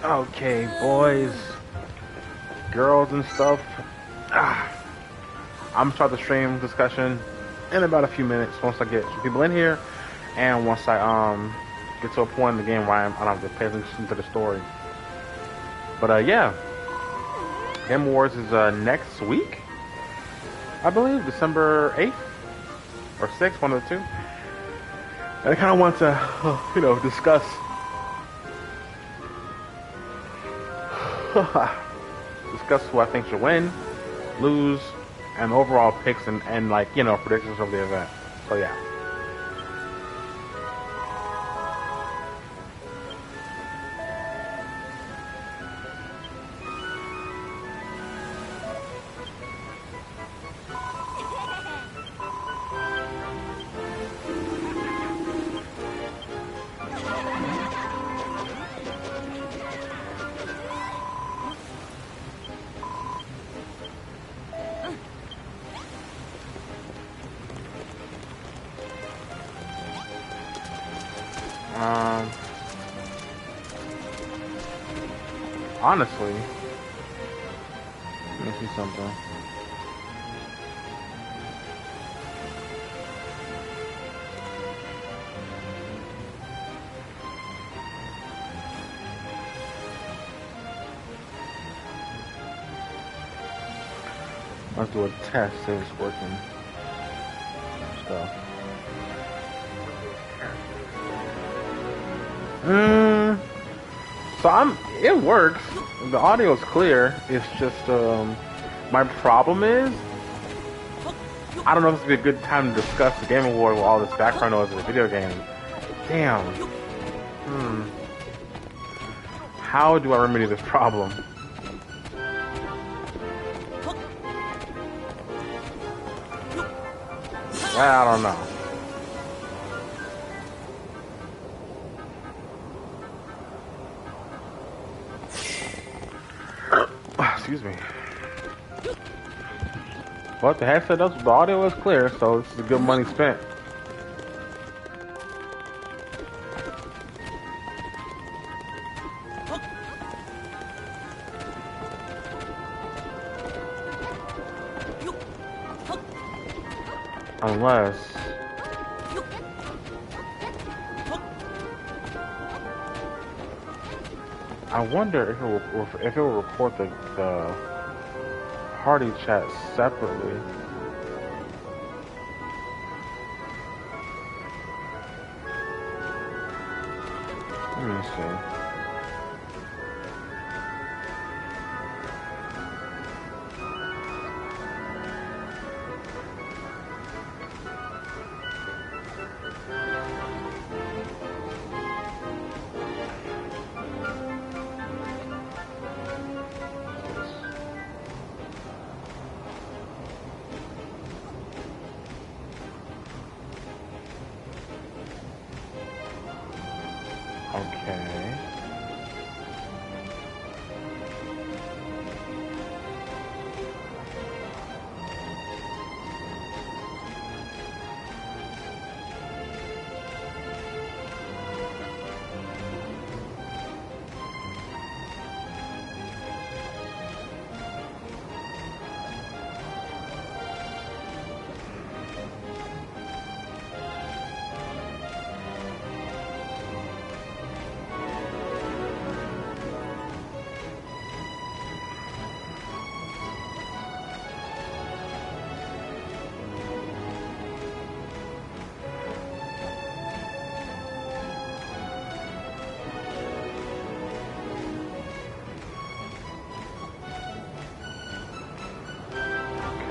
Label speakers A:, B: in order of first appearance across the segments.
A: Okay, boys, girls, and stuff. Ah, I'm gonna start the stream discussion in about a few minutes once I get some people in here, and once I get to a point in the game where I don't have to pay attention to the story. But yeah, Game Awards is next week, I believe, December 8th or 6th, one of the two. And I kind of want to, discuss discuss who I think should win, lose, and overall picks and like predictions of the event. So yeah. Um, Honestly, let me see something. Let's do a test, see if it's working. So. It works. The audio is clear. It's just, my problem is, I don't know if this would be a good time to discuss the Game Award with all this background noise of the video game. Damn. How do I remedy this problem? I don't know. Excuse me. But the headset does, the audio is clear, so this is a good money spent. Unless I wonder if it will report the party chat separately. Let me see. Okay.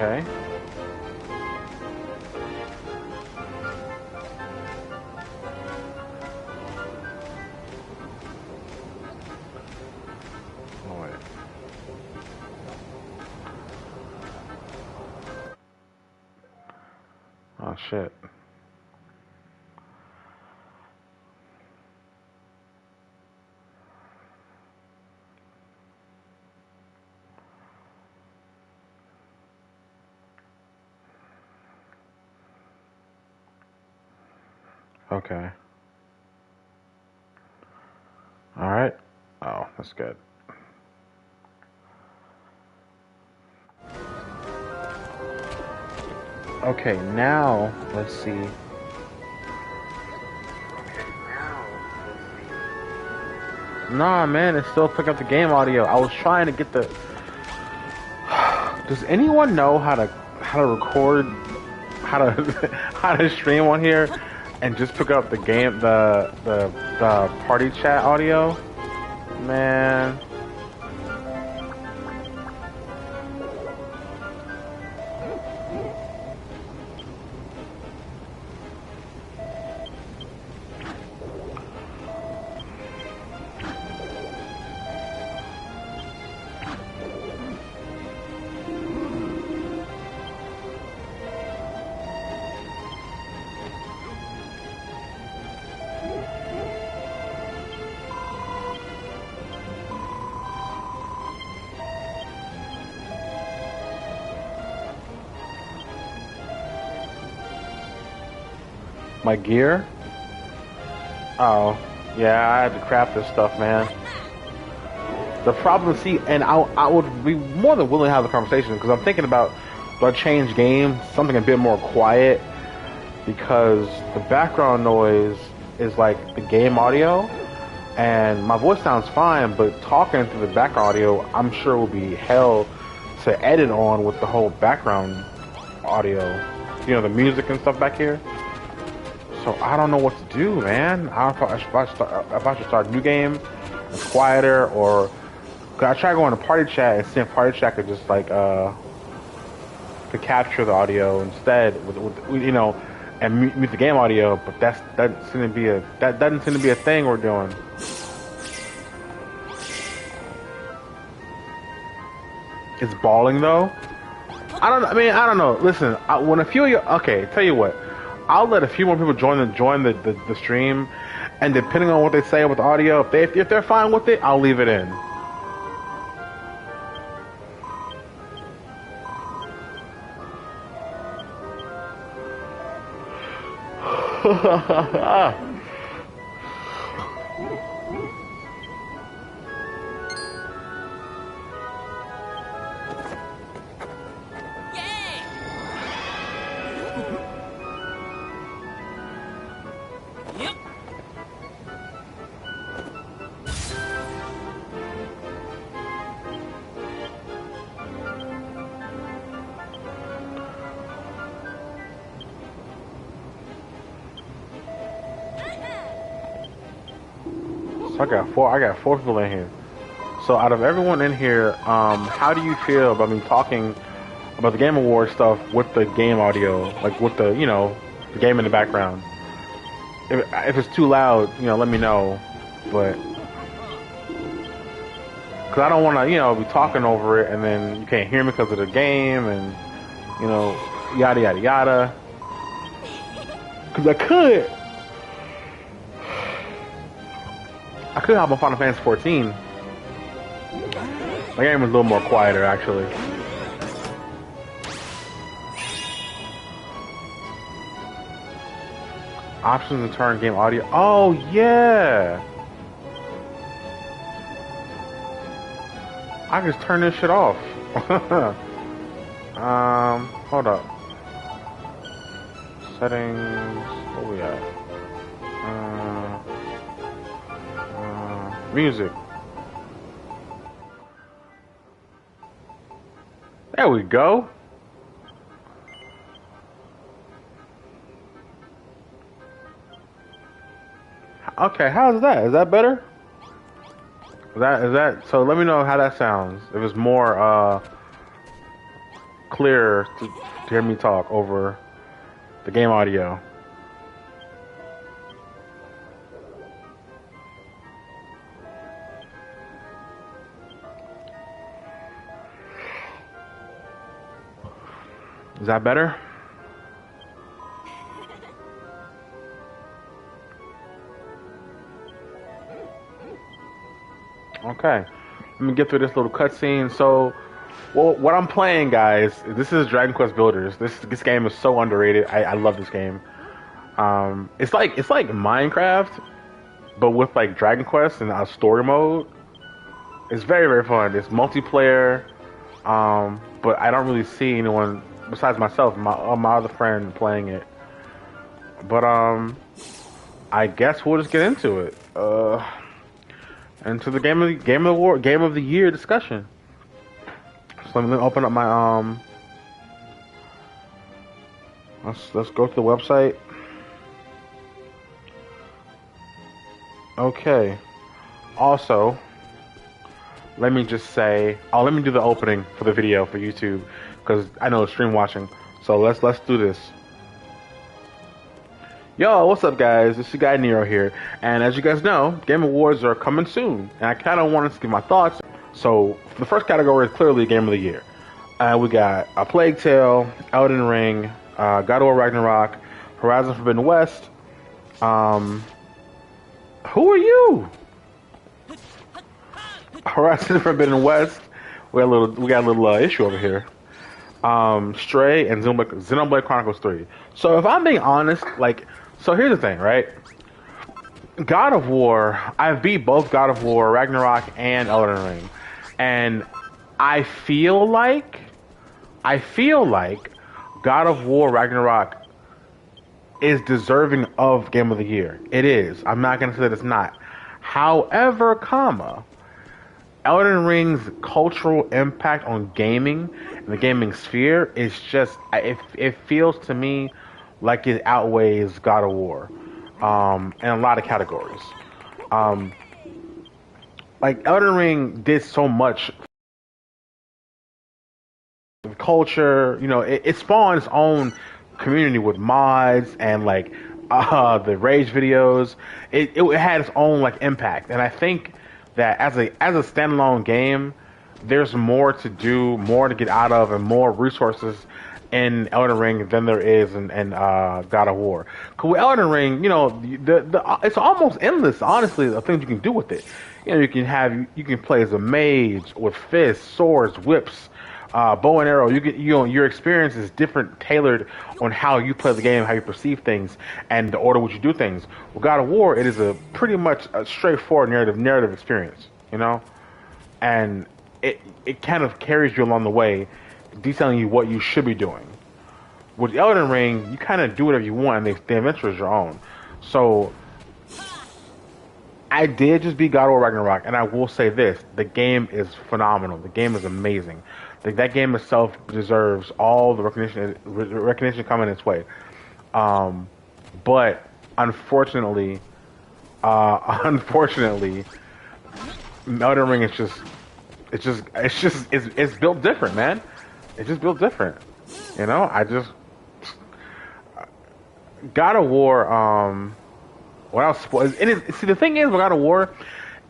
A: Okay. Oh, wait. Oh, shit. Okay. All right. Oh. That's good. Okay, now let's see. Nah, man, it's still picking up the game audio. I was trying to get the. Does anyone know how to record, how to how to stream on here, and just pick up the game the party chat audio? Man. My gear? Oh, yeah, I had to craft this stuff, man. The problem, see, and I would be more than willing to have the conversation because I'm thinking about, do I change game, something a bit more quiet, because the background noise is like the game audio, and my voice sounds fine, but talking through the background audio, I'm sure will be hell to edit on with the whole background audio, you know, the music and stuff back here. So I don't know what to do, man. I don't know if I should start a new game, it's quieter, or cause I tried going to party chat and seeing party chat could just like to capture the audio instead with you know, and mute the game audio. But that doesn't seem to be a thing we're doing. It's balling though. I don't know. Listen, when a few of you, okay, tell you what. I'll let a few more people join the stream, and depending on what they say with the audio, if they're fine with it, I'll leave it in. So I got four people in here. So out of everyone in here, how do you feel about me talking about the Game Awards stuff with the game audio, like with the, you know, the game in the background? If it's too loud, you know, let me know. But because I don't want to, you know, be talking over it and then you can't hear me because of the game and, you know, yada yada yada. Because I could hop on Final Fantasy 14. My game was a little more quieter, actually. Options and turn game audio. Oh, yeah! I can just turn this shit off. Hold up. Settings. What we at? Music. There we go. Okay, how's that? Is that better? Is that so? Let me know how that sounds. If it's more clear to hear me talk over the game audio. Is that better? Okay. Let me get through this little cutscene. So, well, what I'm playing, guys, this is Dragon Quest Builders. This game is so underrated. I love this game. It's like Minecraft, but with like Dragon Quest and a story mode. It's very, very fun. It's multiplayer, but I don't really see anyone besides myself, my other friend playing it. But I guess we'll just get into it. Into the game of the year discussion. So let me open up my Let's go to the website. Okay. Also, let me just say, let me do the opening for the video for YouTube because I know it's stream watching. So let's do this. Yo, what's up, guys? It's your guy Nero here, and as you guys know, Game Awards are coming soon, and I kind of wanted to give my thoughts. So the first category is clearly Game of the Year. We got A Plague Tale, Elden Ring, God of War Ragnarok, Horizon Forbidden West. Who are you? Horizon Forbidden West. We got a little issue over here. Stray and Xenoblade Chronicles 3. So if I'm being honest, so here's the thing, right? God of War, I've beat both God of War, Ragnarok, and Elden Ring. And I feel like God of War Ragnarok is deserving of Game of the Year. It is. I'm not going to say that it's not. However, Elden Ring's cultural impact on gaming and the gaming sphere is just, it feels to me like it outweighs God of War in a lot of categories. Elden Ring did so much for culture, it spawned its own community with mods and the rage videos. It had its own impact, and I think that as a standalone game, there's more to do, more to get out of, and more resources in Elden Ring than there is in God of War. Cause with Elden Ring, it's almost endless, honestly, the things you can do with it. You can play as a mage with fists, swords, whips, bow and arrow. Your experience is different, tailored on how you play the game, how you perceive things, and the order which you do things. With God of War, it is a pretty much a straightforward narrative experience, and it kind of carries you along the way, detailing you what you should be doing. With Elden Ring, you kind of do whatever you want, and the adventure is your own. So I did just beat God of War Ragnarok, and I will say this: the game is phenomenal. The game is amazing. That game itself deserves all the recognition coming its way. But unfortunately, Elden Ring is it's built different, man. It's just built different. God of War. Without spoiling, see, the thing is with God of War,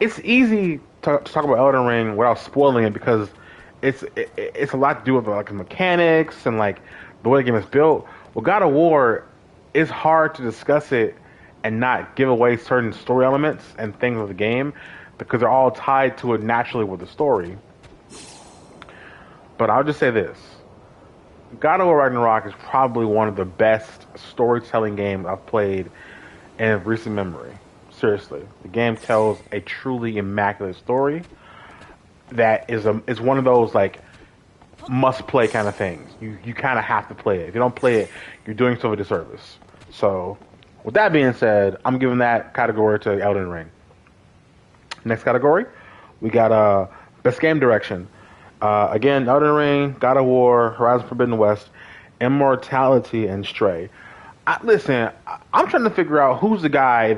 A: it's easy to talk about Elden Ring without spoiling it because it's a lot to do with the mechanics and the way the game is built. With God of War, it's hard to discuss it and not give away certain story elements and things of the game because they're all tied to it naturally with the story. But I'll just say this: God of War Ragnarok is probably one of the best storytelling games I've played in recent memory. Seriously, the game tells a truly immaculate story that is one of those must play kind of things. You kind of have to play it. If you don't play it, you're doing yourself a disservice. So, with that being said, I'm giving that category to Elden Ring. Next category, we got best game direction. Again, Elden Ring, God of War, Horizon Forbidden West, Immortality, and Stray. Listen, I'm trying to figure out who's the guy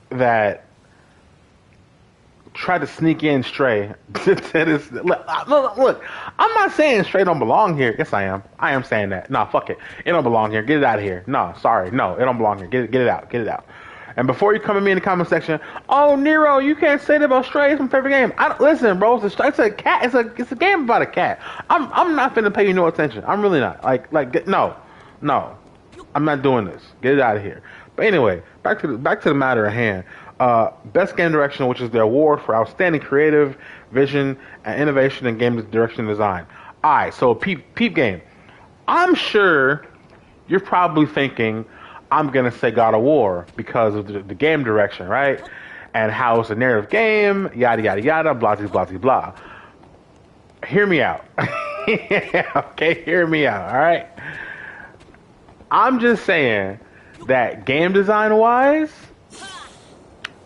A: that tried to sneak in Stray to this. Look, I'm not saying Stray don't belong here. Yes, I am. I am saying that. Nah, fuck it. It don't belong here. Get it out of here. No, sorry. No, it don't belong here. Get it out. Get it out. And before you come at me in the comment section, oh, Nero, you can't say that about Stray. It's my favorite game. Listen, bro. It's a cat. It's a game about a cat. I'm not finna pay you no attention. I'm really not. No. I'm not doing this. Get it out of here. But anyway, back to the matter at hand. Best game direction, which is the award for outstanding creative vision and innovation in game direction and design. All right, so peep game. I'm sure you're probably thinking I'm gonna say God of War because of the game direction, right? and how it's a narrative game, yada yada yada, blah blah blah blah blah. Hear me out. Okay, hear me out. All right. I'm just saying that game design wise,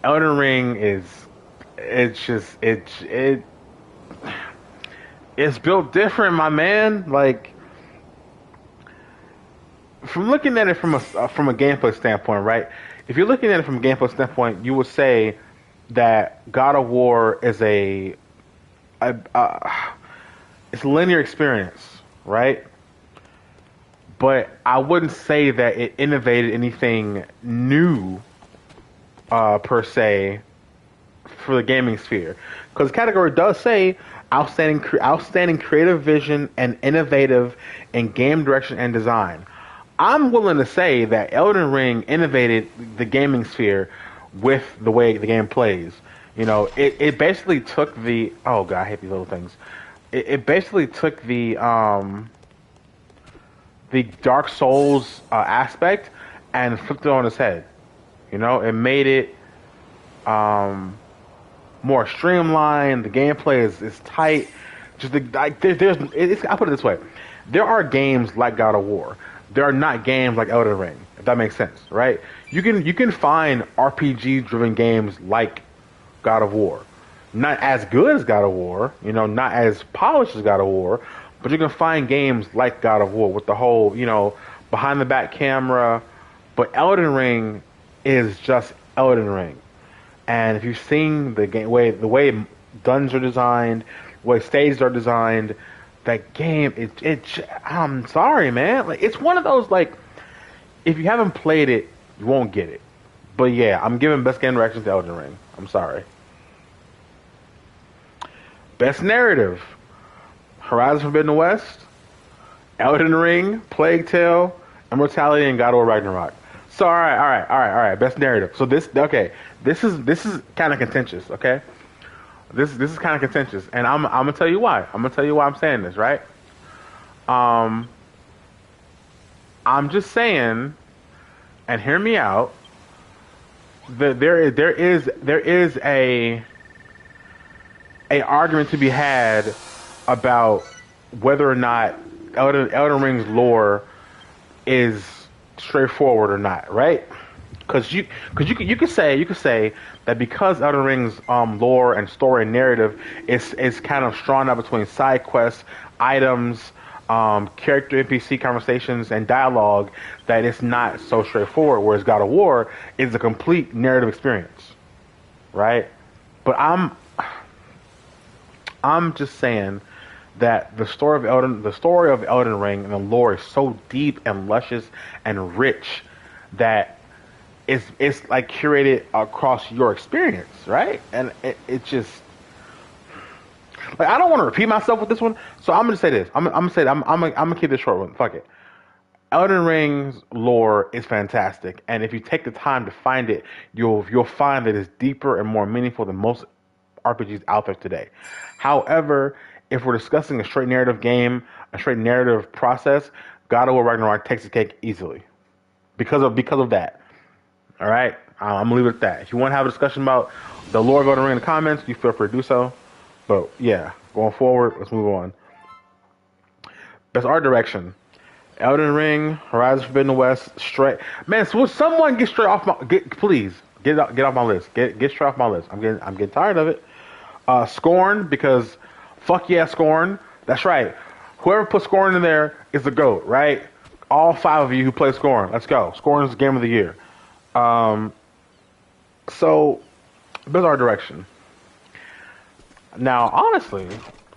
A: Elden Ring is it's built different, my man. Like from looking at it from a gameplay standpoint, right? If you're looking at it from a gameplay standpoint, you would say that God of War is a it's a linear experience, right? But I wouldn't say that it innovated anything new per se for the gaming sphere, because the category does say outstanding creative vision and innovative in game direction and design. I'm willing to say that Elden Ring innovated the gaming sphere with the way the game plays. You know, it basically took the oh god, I hate these little things. It basically took the Dark Souls aspect and flipped it on its head. You know, it made it more streamlined. The gameplay is tight. Just I put it this way: there are games like God of War. There are not games like Elden Ring. If that makes sense, right? You can find RPG driven games like God of War. Not as good as God of War, you know, not as polished as God of War, but you can find games like God of War with the whole, you know, behind the back camera. But Elden Ring is just Elden Ring. And if you've seen the way guns are designed, the way stages are designed, that game, I'm sorry, man. Like it's one of those like, if you haven't played it, you won't get it. But yeah, I'm giving best game direction to Elden Ring. I'm sorry. Best narrative: Horizon Forbidden West, Elden Ring, Plague Tale, Immortality, and God of War Ragnarok. So all right. Best narrative. So this is kind of contentious. Okay, this is kind of contentious, and I'm gonna tell you why. I'm gonna tell you why I'm saying this. Right. I'm just saying, and hear me out. There is a argument to be had about whether or not Elden Ring's lore is straightforward or not, right? Because you could say that because Elden Ring's lore and story and narrative is kind of strung out between side quests, items, character NPC conversations, and dialogue, that it's not so straightforward. Whereas God of War is a complete narrative experience, right? But I'm just saying that the story of Elden Ring and the lore is so deep and luscious and rich that it's like curated across your experience, right? And it just like, I don't want to repeat myself with this one, so I'm gonna say this. I'm gonna keep this short one. Fuck it. Elden Ring's lore is fantastic, and if you take the time to find it, you'll find that it's deeper and more meaningful than most RPGs out there today. However, if we're discussing a straight narrative game, a straight narrative process, God of War Ragnarok takes the cake easily because of that. All right, I'm gonna leave it at that. If you want to have a discussion about the lore of Elden Ring in the comments, you feel free to do so. But yeah, going forward, let's move on. Best art direction: Elden Ring, Horizon Forbidden West, straight. Man, so will someone get straight off my? Please get off my list. Get straight off my list. I'm getting tired of it. Scorn, because fuck yeah, Scorn. That's right. Whoever put Scorn in there is the GOAT, right? All 5 of you who play Scorn, let's go. Scorn is the game of the year. So, best art direction. Now, honestly,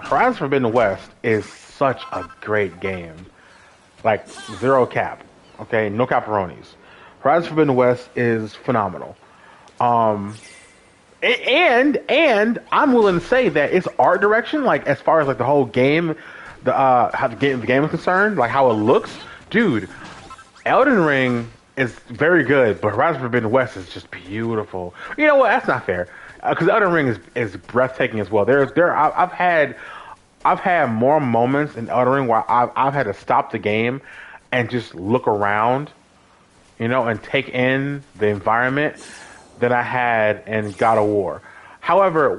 A: Horizon Forbidden West is such a great game. Like, zero cap. Okay, no caparonis. Horizon Forbidden West is phenomenal. And I'm willing to say that its art direction, like as far as like the whole game, how the game is concerned, like how it looks, dude. Elden Ring is very good, but Horizon Forbidden West is just beautiful. You know what? That's not fair, because Elden Ring is breathtaking as well. I've had more moments in Elden Ring where I've had to stop the game and just look around, you know, and take in the environment than I had in God of War. However,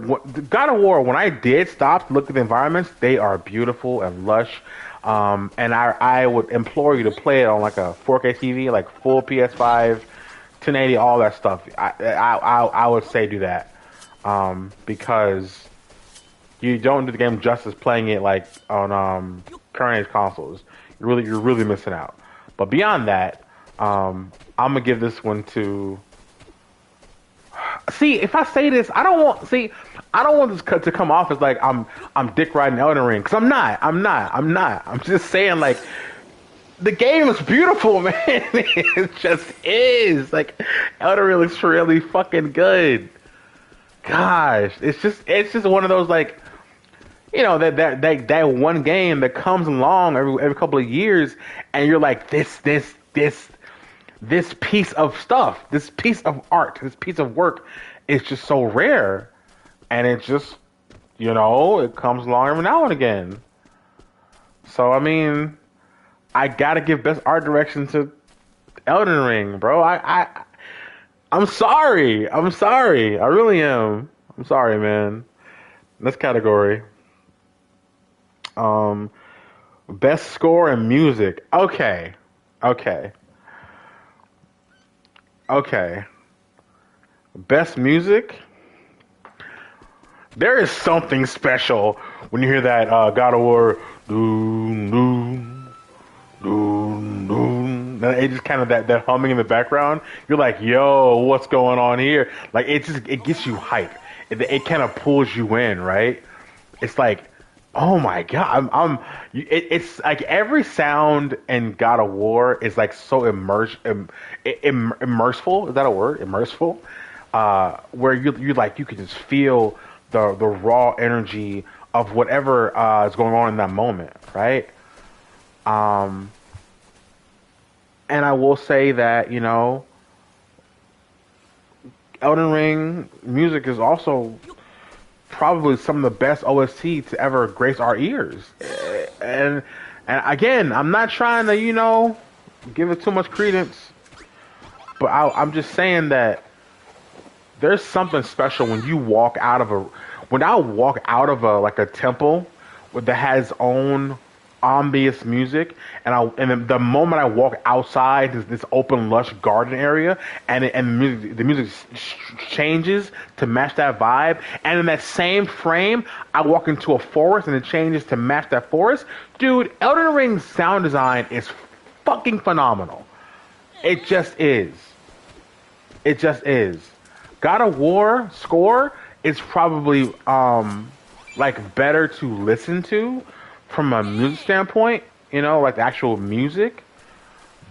A: God of War, when I did stop to look at the environments, they are beautiful and lush. And I would implore you to play it on like a 4K TV, like full PS5, 1080, all that stuff. I would say do that because you don't do the game justice playing it like on current age consoles. You're really missing out. But beyond that, I'm gonna give this one to. See, if I say this, I don't want this cut to come off as like I'm dick riding Elden Ring because I'm not. I'm just saying like the game is beautiful, man. It just is. Like Elden Ring looks really fucking good. Gosh, it's just one of those like that one game that comes along every couple of years, and you're like this piece of stuff, this piece of art, this piece of work is just so rare, and it just it comes along every now and again. So I mean, I gotta give best art direction to Elden Ring, bro. I'm sorry. I really am. I'm sorry, man. Next category. Best score and music. Okay. Best music. There is something special when you hear that God of War. Doom, doom, doom, doom. It just kind of that humming in the background. You're like, yo, what's going on here? Like it gets you hype. It kind of pulls you in, right? It's like, oh my god, it's like every sound in God of War is like so immersive. Is that a word? Immerseful, where you like you can just feel the raw energy of whatever is going on in that moment, right? And I will say that Elden Ring music is also probably some of the best OST to ever grace our ears. And again, I'm not trying to give it too much credence, but I'm just saying that there's something special when you walk out of like a temple that has own ambient music, and then the moment I walk outside this open lush garden area, and the music changes to match that vibe, and in that same frame I walk into a forest and it changes to match that forest. Dude, Elden Ring's sound design is fucking phenomenal. It just is. God of War score is probably like better to listen to from a music standpoint, like the actual music.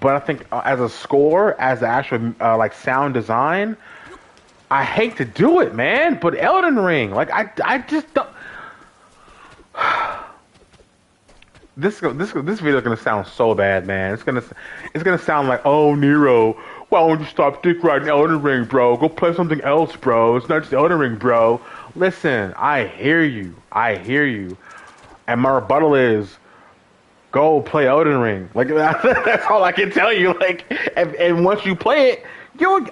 A: But I think as a score, as the actual like sound design, I hate to do it, man. But Elden Ring, like I just don't. This video is gonna sound so bad, man. It's gonna sound like, oh, Nero, why don't you stop dick riding Elden Ring, bro? Go play something else, bro. It's not just Elden Ring, bro. Listen, I hear you. And my rebuttal is, go play Elden Ring. Like that's all I can tell you. Like, and once you play it, you'll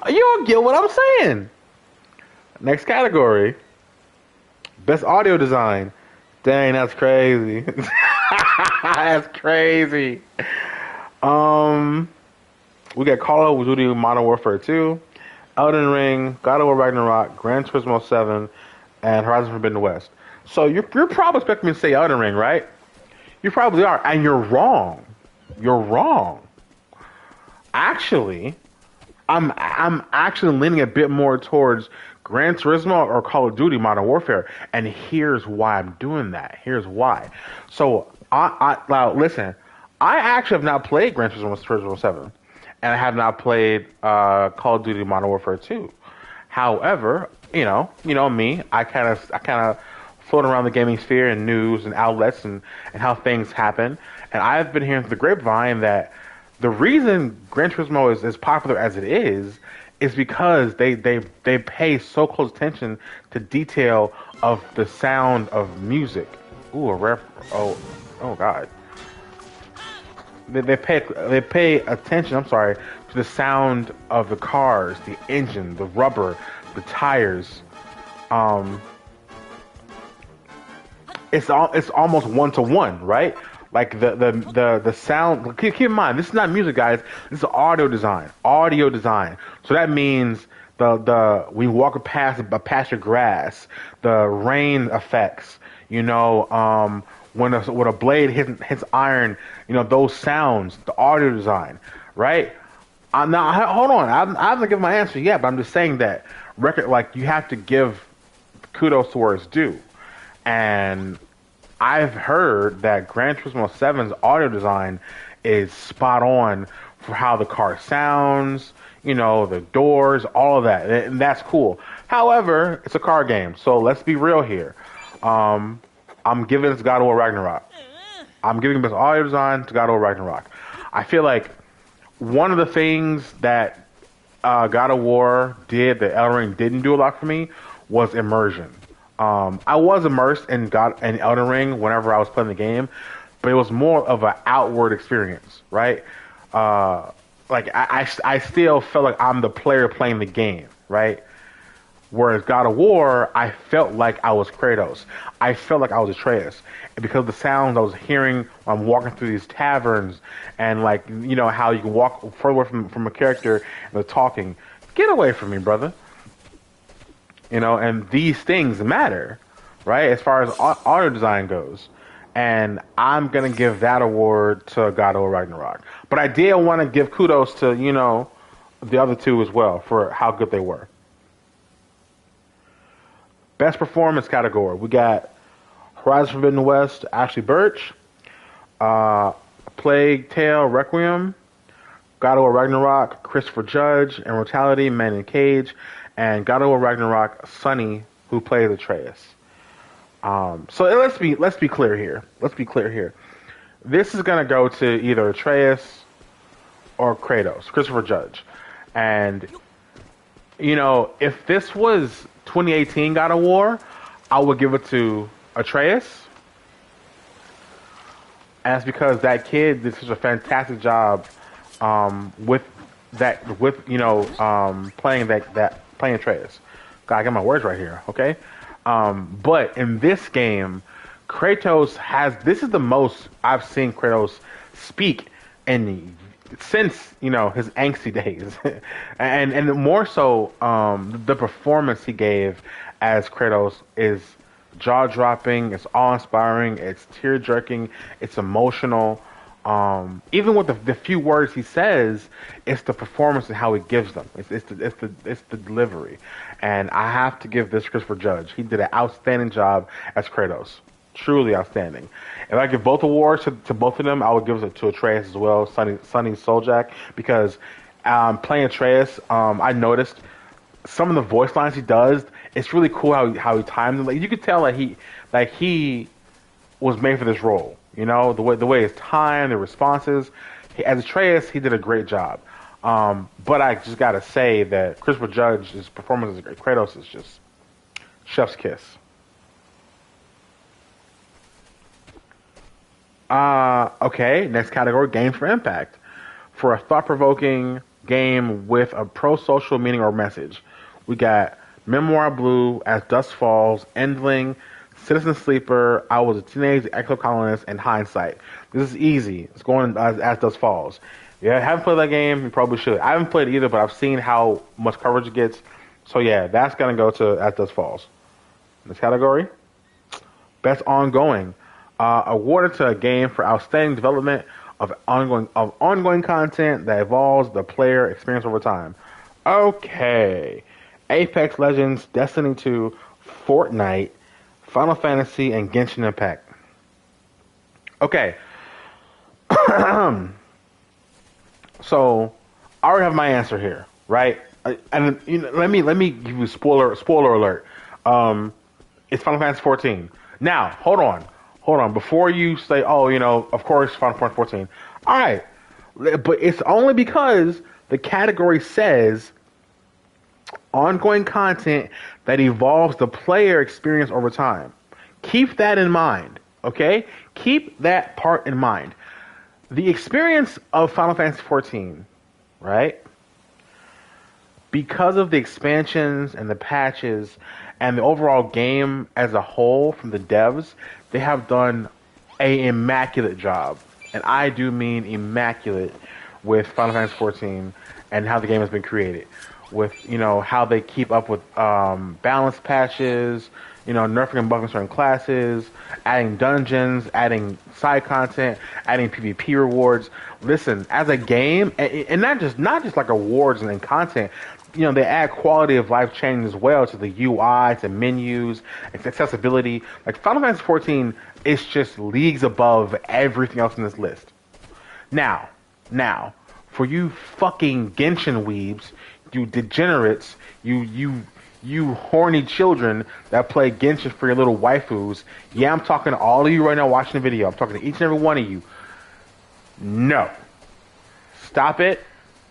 A: get what I'm saying. Next category, best audio design. Dang, that's crazy. That's crazy. We got Call of Duty Modern Warfare 2, Elden Ring, God of War Ragnarok, Gran Turismo 7, and Horizon Forbidden West. So you're probably expecting me to say Elden Ring, right? You probably are, and you're wrong. Actually, I'm actually leaning a bit more towards Gran Turismo or Call of Duty Modern Warfare, and here's why I'm doing that. Here's why. So now listen, I actually have not played Gran Turismo 7, and I have not played Call of Duty Modern Warfare 2. However, you know me, I kind of float around the gaming sphere and news and outlets and how things happen. And I've been hearing through the grapevine that the reason Gran Turismo is as popular as it is because they pay so close attention to detail of the sound of music. Ooh, oh God. They pay attention, I'm sorry, to the sound of the cars, the engine, the rubber, the tires. Um, it's almost one to one, right? Like the sound. Keep in mind, this is not music, guys. This is audio design. Audio design. So that means the when you walk past a patch of grass, the rain effects. When a blade hits iron, those sounds, the audio design, right? Now hold on, I haven't given my answer yet, but I'm just saying that record, like, you have to give kudos to where it's due. And I've heard that Gran Turismo 7's audio design is spot on for how the car sounds, the doors, all of that. And that's cool. However, it's a car game, so let's be real here. I'm giving this God of War Ragnarok. I'm giving this audio design to God of War Ragnarok. I feel like one of the things that God of War did that Elden Ring didn't do a lot for me was immersion. I was immersed in Elden Ring whenever I was playing the game, but it was more of an outward experience, right? I still felt like I'm the player playing the game, right? Whereas God of War, I felt like I was Kratos. I felt like I was Atreus. And because of the sounds I was hearing when I'm walking through these taverns, and how you can walk further away from a character and they're talking, get away from me, brother. And these things matter, right? As far as audio design goes. And I'm going to give that award to God of War Ragnarok. But I did want to give kudos to, the other two as well for how good they were. Best performance category. We got Horizon Forbidden West, Ashley Birch, Plague Tale Requiem, God of War Ragnarok, Christopher Judge, Immortality, Man Cage, and God of War Ragnarok, Sonny, who plays Atreus. So let's be clear here. This is gonna go to either Atreus or Kratos, Christopher Judge. And if this was 2018 God of War, I would give it to Atreus. And that's because that kid did such a fantastic job playing Atreus. God, I got my words right here, okay? But in this game, this is the most I've seen Kratos speak since his angsty days, and more so, the performance he gave as Kratos is jaw dropping, it's awe inspiring, it's tear jerking, it's emotional. Even with the few words he says, it's the performance and how he gives them. It's the delivery, and I have to give this Christopher Judge. He did an outstanding job as Kratos, truly outstanding. If I give both awards to both of them, I would give it to Atreus as well, Sonny Soljack, because playing Atreus, I noticed some of the voice lines he does. It's really cool how he times them. Like, you could tell that he was made for this role. The way it's timed, the responses. As Atreus, he did a great job. But I just gotta say that Christopher Judge's performance as Kratos is just chef's kiss. Okay, next category, games for impact. For a thought-provoking game with a pro-social meaning or message, we got Memoir Blue, As Dusk Falls, Endling, Citizen Sleeper, I Was a Teenage Exocolonist, and Hindsight. This is easy. It's going as Dusk Falls. Yeah, I haven't played that game. You probably should. I haven't played it either, but I've seen how much coverage it gets. So yeah, that's gonna go to As Dusk Falls. This category, best ongoing, awarded to a game for outstanding development of ongoing content that evolves the player experience over time. Okay, Apex Legends, Destiny 2, Fortnite, Final Fantasy, and Genshin Impact. Okay. So I already have my answer here, right? And let me give you spoiler alert. It's Final Fantasy 14. Now, hold on. Before you say, of course, Final Fantasy 14. All right, but it's only because the category says ongoing content that evolves the player experience over time. Keep that in mind, okay? Keep that part in mind. The experience of Final Fantasy XIV, right, because of the expansions and the patches and the overall game as a whole from the devs, they have done a immaculate job, and I do mean immaculate, with Final Fantasy 14 and how the game has been created, with how they keep up with balance patches, nerfing and buffing certain classes, adding dungeons, adding side content, adding PvP rewards. Listen, as a game, and not just like rewards and content, they add quality of life changes as well to the UI, to menus, accessibility. Like Final Fantasy 14 is just leagues above everything else in this list. Now, for you fucking Genshin weebs, you degenerates, you horny children that play Genshin for your little waifus. Yeah, I'm talking to all of you right now watching the video. I'm talking to each and every one of you. No. Stop it.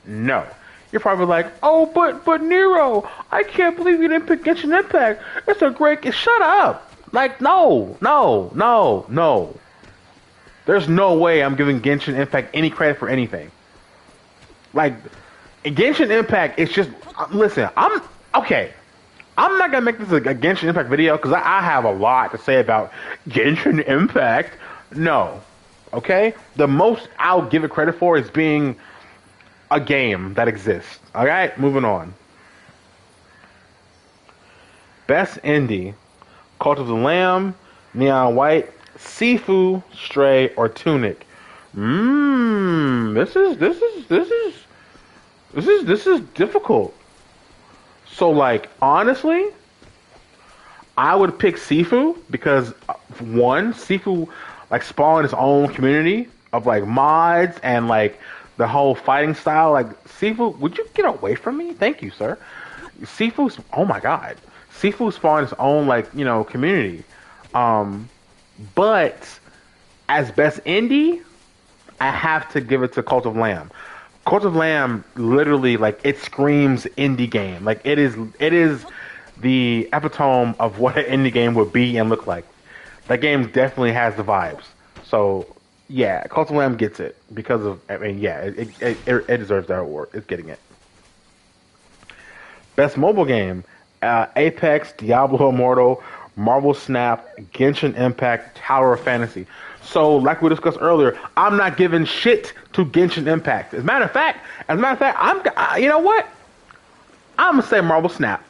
A: No. You're probably like, oh, but Nero, I can't believe you didn't pick Genshin Impact. It's a great... Shut up. Like, no. There's no way I'm giving Genshin Impact any credit for anything. Like, Genshin Impact, it's just... Listen, okay. I'm not going to make this a Genshin Impact video because I have a lot to say about Genshin Impact. No. Okay? The most I'll give it credit for is being a game that exists. Alright? Moving on. Best Indie. Cult of the Lamb, Neon White, Sifu, Stray, or Tunic. This is difficult. So, like, honestly, I would pick Sifu because, one, Sifu, like, spawned its own community of, like, mods and, like, the whole fighting style. Like, Sifu, would you get away from me? Thank you, sir. Sifu's, oh my god. Sifu spawned its own, like, community. But as best indie, I have to give it to Cult of Lamb. Cult of Lamb literally, like, it screams indie game. Like, it is the epitome of what an indie game would be and look like. That game definitely has the vibes. So, yeah, Cult of Lamb gets it because of, it deserves that award. It's getting it. Best mobile game, Apex, Diablo Immortal, Marvel Snap, Genshin Impact, Tower of Fantasy. So, like we discussed earlier, I'm not giving shit to Genshin Impact. As a matter of fact, you know what? I'm gonna say Marvel Snap.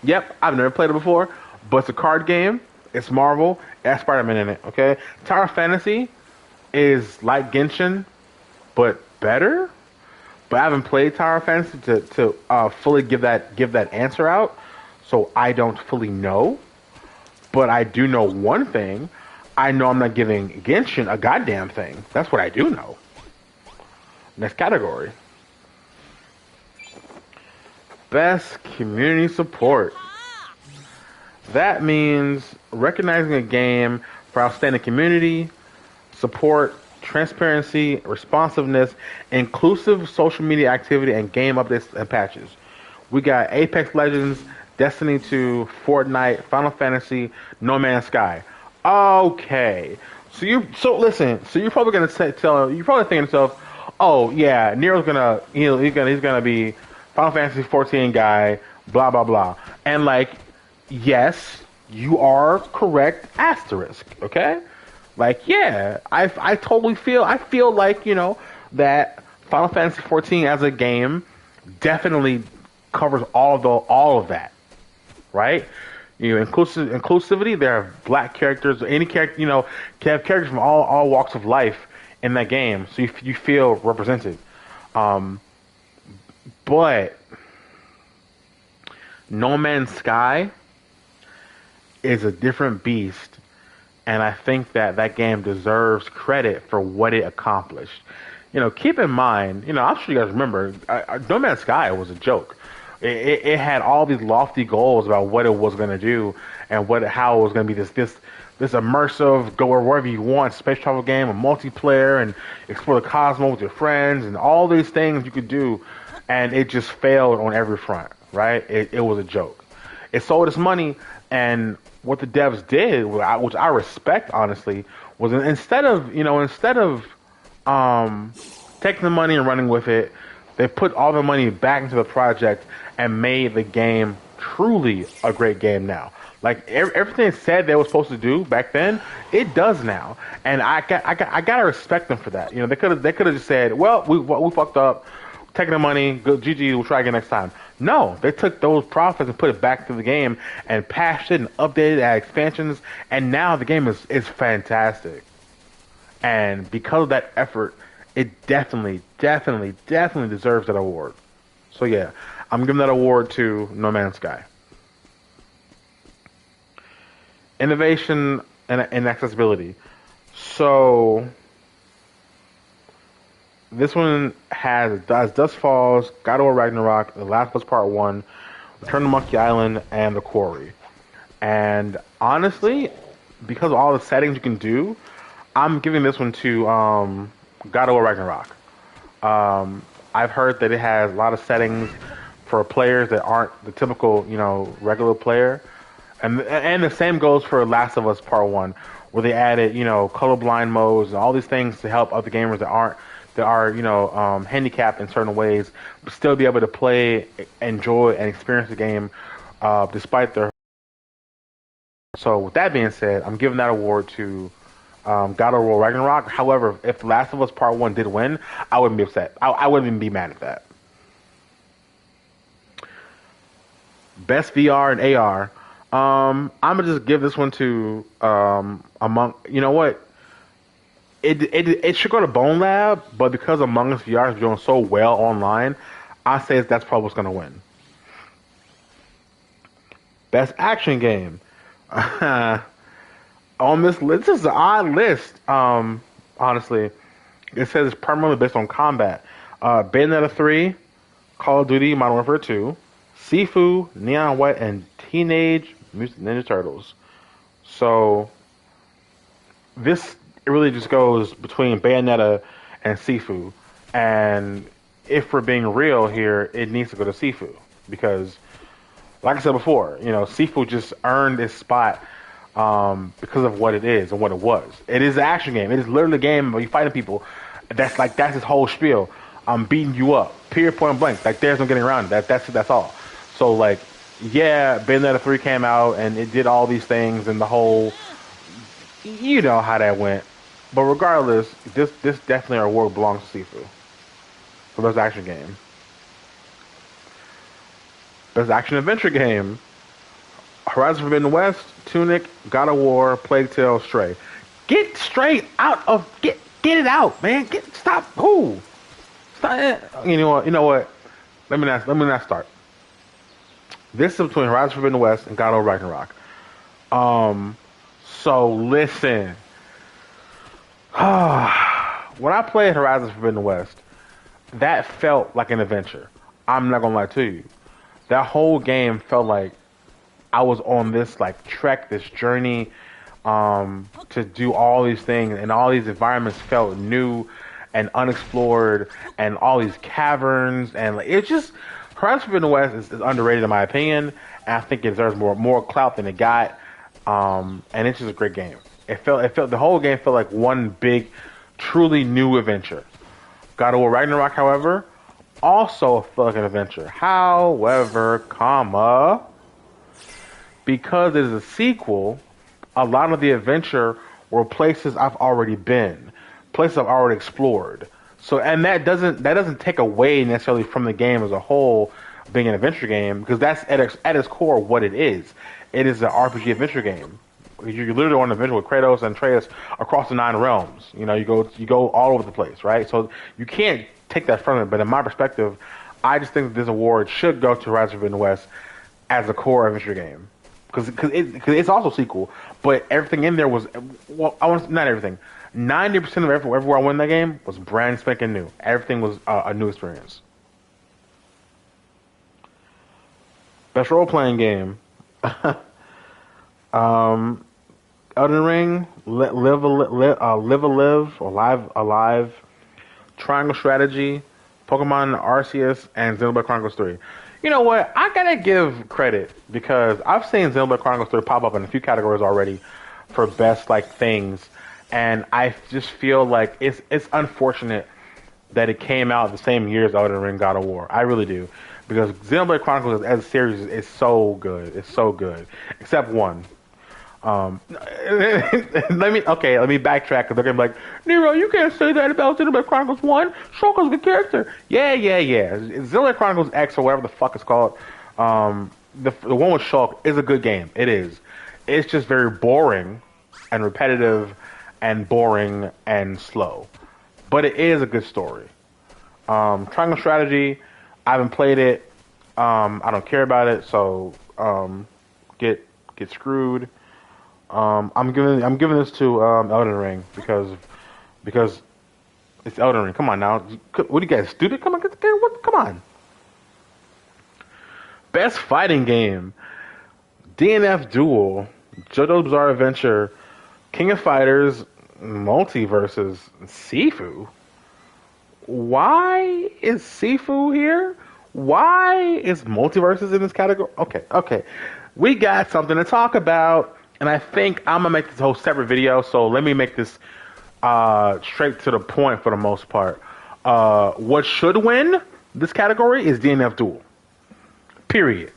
A: Yep, I've never played it before, but it's a card game. It's Marvel. It has Spider-Man in it. Okay, Tower of Fantasy is like Genshin, but better. But I haven't played Tower of Fantasy to fully give that answer out, so I don't fully know. But I do know one thing. I know I'm not giving Genshin a goddamn thing. That's what I do know. Next category. Best community support. That means recognizing a game for outstanding community support, transparency, responsiveness, inclusive social media activity, and game updates and patches. We got Apex Legends, Destiny 2, Fortnite, Final Fantasy, No Man's Sky. Okay, so you're probably gonna you're probably thinking to yourself, oh yeah, Nero's gonna he's gonna be Final Fantasy 14 guy, blah blah blah, and like, yes, you are correct. Asterisk, okay, like yeah, I totally feel like that Final Fantasy 14 as a game definitely covers all of that, right? Inclusivity. There are black characters, any character. You have characters from all walks of life in that game, so you feel represented. But No Man's Sky is a different beast, and I think that game deserves credit for what it accomplished. Keep in mind, I'm sure you guys remember, No Man's Sky was a joke. It had all these lofty goals about what it was going to do and how it was going to be this immersive, go wherever you want, space travel game, a multiplayer, and explore the cosmos with your friends, and all these things you could do, and it just failed on every front, right? It was a joke. It sold its money, and what the devs did, which I respect, honestly, was instead of taking the money and running with it, They put all the money back into the project and made the game truly a great game now. Like everything it said they were supposed to do back then, it does now, and I gotta respect them for that. You know, they could have just said, well, we fucked up, taking the money, go GG, we'll try again next time. No, they took those profits and put it back to the game and patched it and updated, added expansions, and now the game is fantastic. And because of that effort, it definitely deserves that award. So yeah, I'm giving that award to No Man's Sky. Innovation and accessibility. So this one has Dust Falls, God of War Ragnarok, The Last of Us Part 1, Return to Monkey Island, and The Quarry. And honestly, because of all the settings you can do, I'm giving this one to God of War Ragnarok. I've heard that it has a lot of settings for players that aren't the typical, regular player. And the same goes for Last of Us Part 1, where they added, colorblind modes and all these things to help other gamers that are handicapped in certain ways, but still be able to play, enjoy, and experience the game despite their. So with that being said, I'm giving that award to God of War Ragnarok. However, if The Last of Us Part 1 did win, I wouldn't be upset. I wouldn't even be mad at that. Best VR and AR. I'm gonna just give this one to Among. You know what? It should go to Bone Lab, but because Among Us VR is doing so well online, I say that's probably what's gonna win. Best action game. On this list, this is an odd list. Honestly, it says it's primarily based on combat. Bayonetta 3, Call of Duty Modern Warfare 2, Sifu, Neon White, and Teenage Mutant Ninja Turtles. So this really just goes between Bayonetta and Sifu. And if we're being real here, it needs to go to Sifu because, like I said before, Sifu just earned its spot because of what it is and what it was. It is an action game. It is literally a game where you fighting people. That's his whole spiel. I'm beating you up. Period, point blank. Like there's no getting around it. That's all. So like, yeah, Bayonetta 3 came out and it did all these things and the whole, you know how that went. But regardless, this definitely award belongs to Sifu for best action game. Best action adventure game. Horizon Forbidden West, Tunic, God of War, Plague Tale, Stray. Get Stray out of get it out, man. Stop. Who? Stop. You know what? Let me not start. This is between Horizon Forbidden West and God of War Ragnarok. So listen. When I played Horizon Forbidden West, that felt like an adventure. I'm not gonna lie to you. That whole game felt like I was on this like trek, this journey, to do all these things, and all these environments felt new and unexplored, and all these caverns, and like, it just Horizon Forbidden West is underrated in my opinion, and I think it deserves more clout than it got, and it's just a great game. It felt the whole game felt like one big, truly new adventure. God of War Ragnarok, however, also felt like an adventure. However, because it is a sequel, a lot of the adventure were places I've already been, places I've already explored. So, and that doesn't take away necessarily from the game as a whole being an adventure game, because that's at its core what it is. It is an RPG adventure game. You're literally on an adventure with Kratos and Atreus across the 9 realms. You go all over the place, right? So you can't take that from it. But in my perspective, I just think that this award should go to Horizon Forbidden West as a core adventure game. Because it's also a sequel, but everything in there was, well, not everything. 90% of everywhere I went in that game was brand spanking new. Everything was a new experience. Best role playing game. Elden Ring, Live or Live Alive, Triangle Strategy, Pokemon Arceus, and Xenoblade Chronicles 3. You know what? I gotta give credit because I've seen Xenoblade Chronicles 3 pop up in a few categories already for best things, and I just feel like it's unfortunate that it came out the same year as Elden Ring, God of War. I really do, because Xenoblade Chronicles as a series is so good. It's so good, except one. Let me backtrack because they're gonna be like, Nero, you can't say that about Xenoblade Chronicles One. Shulk's a good character. Yeah. Xenoblade Chronicles X or whatever the fuck it's called. The one with Shulk is a good game. It is. It's just very boring and repetitive and boring and slow, but it is a good story. Triangle Strategy, I haven't played it. I don't care about it, so get screwed. I'm giving this to Elden Ring because it's Elden Ring. Come on now, what are you guys stupid? Come on, come on. Best fighting game: DNF Duel, JoJo's Bizarre Adventure, King of Fighters, Multiverses, Sifu. Why is Sifu here? Why is Multiverses in this category? Okay. We got something to talk about, and I think I'm gonna make this a whole separate video. So let me make this straight to the point for the most part. What should win this category is DNF Duel. Period.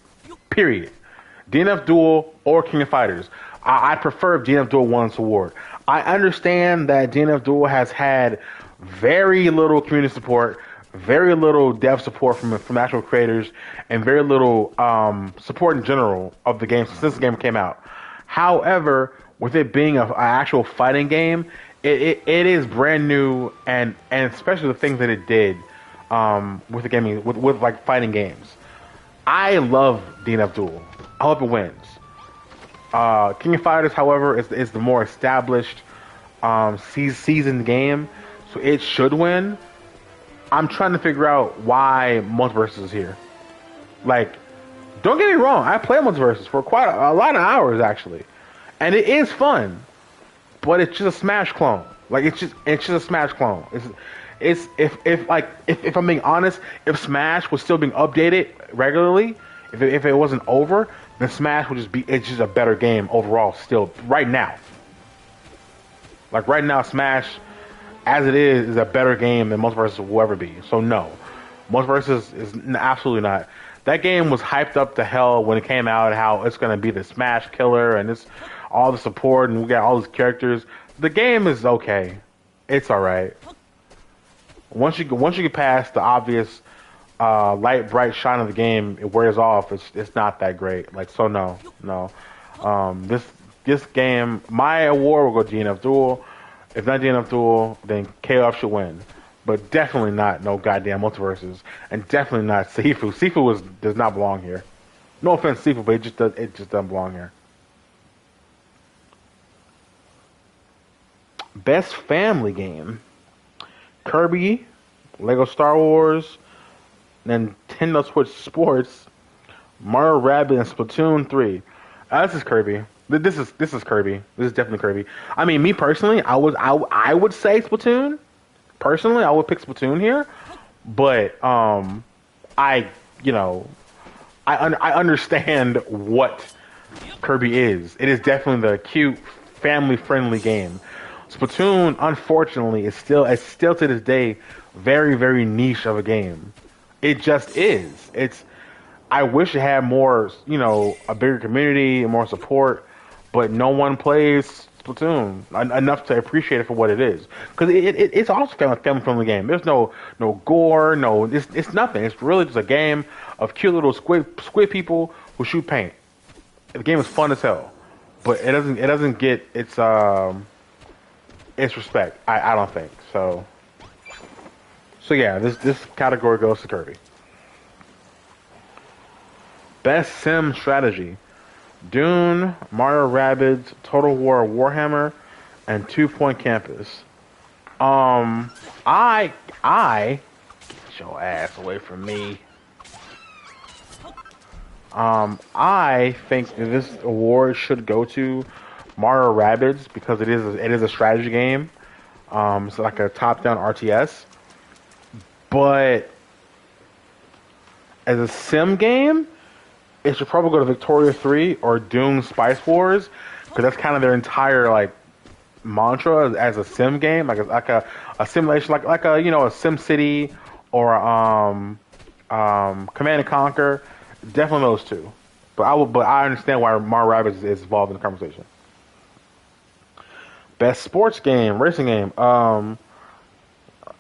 A: DNF Duel or King of Fighters. I prefer if DNF Duel won this award. I understand that DNF Duel has had very little community support, very little dev support from actual creators, and very little support in general of the game since the game came out. However, with it being an actual fighting game, it is brand new, and especially the things that it did with the gaming with like fighting games. I love DNF Duel. I hope it wins. King of Fighters, however, is the more established seasoned game, so it should win. I'm trying to figure out why Multiverses is here. Like, don't get me wrong, I play Multiverses for quite a lot of hours actually, and it is fun, but it's just a Smash clone. Like it's just a Smash clone. It's if I'm being honest, if Smash was still being updated regularly, if it wasn't over, then Smash would it's just a better game overall still right now. Like right now, Smash as it is a better game than Multiverses will ever be. So no, Multiverses is absolutely not. That game was hyped up to hell when it came out, how it's going to be the Smash killer and it's all the support and we got all these characters. The game is okay. It's all right. Once you get past the obvious light, bright shine of the game, it wears off. It's not that great. Like so, no. This game, my award will go DNF Duel. If not DNF Duel, then KOF should win. But definitely not no goddamn Multiverses, and definitely not Sifu. Sifu does not belong here. No offense, Sifu, but it just doesn't belong here. Best family game: Kirby, Lego Star Wars, Nintendo Switch Sports, Mario Rabbids, and Splatoon 3. This is Kirby. This is Kirby. This is definitely Kirby. I mean, me personally, I would say Splatoon. Personally, I would pick Splatoon here, but I understand what Kirby is. It is definitely the cute, family-friendly game. Splatoon, unfortunately, is still to this day very, very niche of a game. It just is. I wish it had more, a bigger community and more support, but no one plays Splatoon enough to appreciate it for what it is. Because it's also a family-friendly game. There's no gore, it's nothing. It's really just a game of cute little squid people who shoot paint. The game is fun as hell, but it doesn't get its respect. I don't think so. So yeah, this category goes to Kirby. Best Sim Strategy: Dune, Mario Rabbids, Total War Warhammer, and 2 Point Campus. I get your ass away from me. I think that this award should go to Mario Rabbids because it is a strategy game. It's like a top-down RTS. But as a sim game, it should probably go to Victoria 3 or Dune Spice Wars, because that's kind of their entire mantra as a sim game, a simulation, like a a Sim City or Command and Conquer. Definitely those two. But I understand why Mario Rabbids is involved in the conversation. Best sports game, racing game.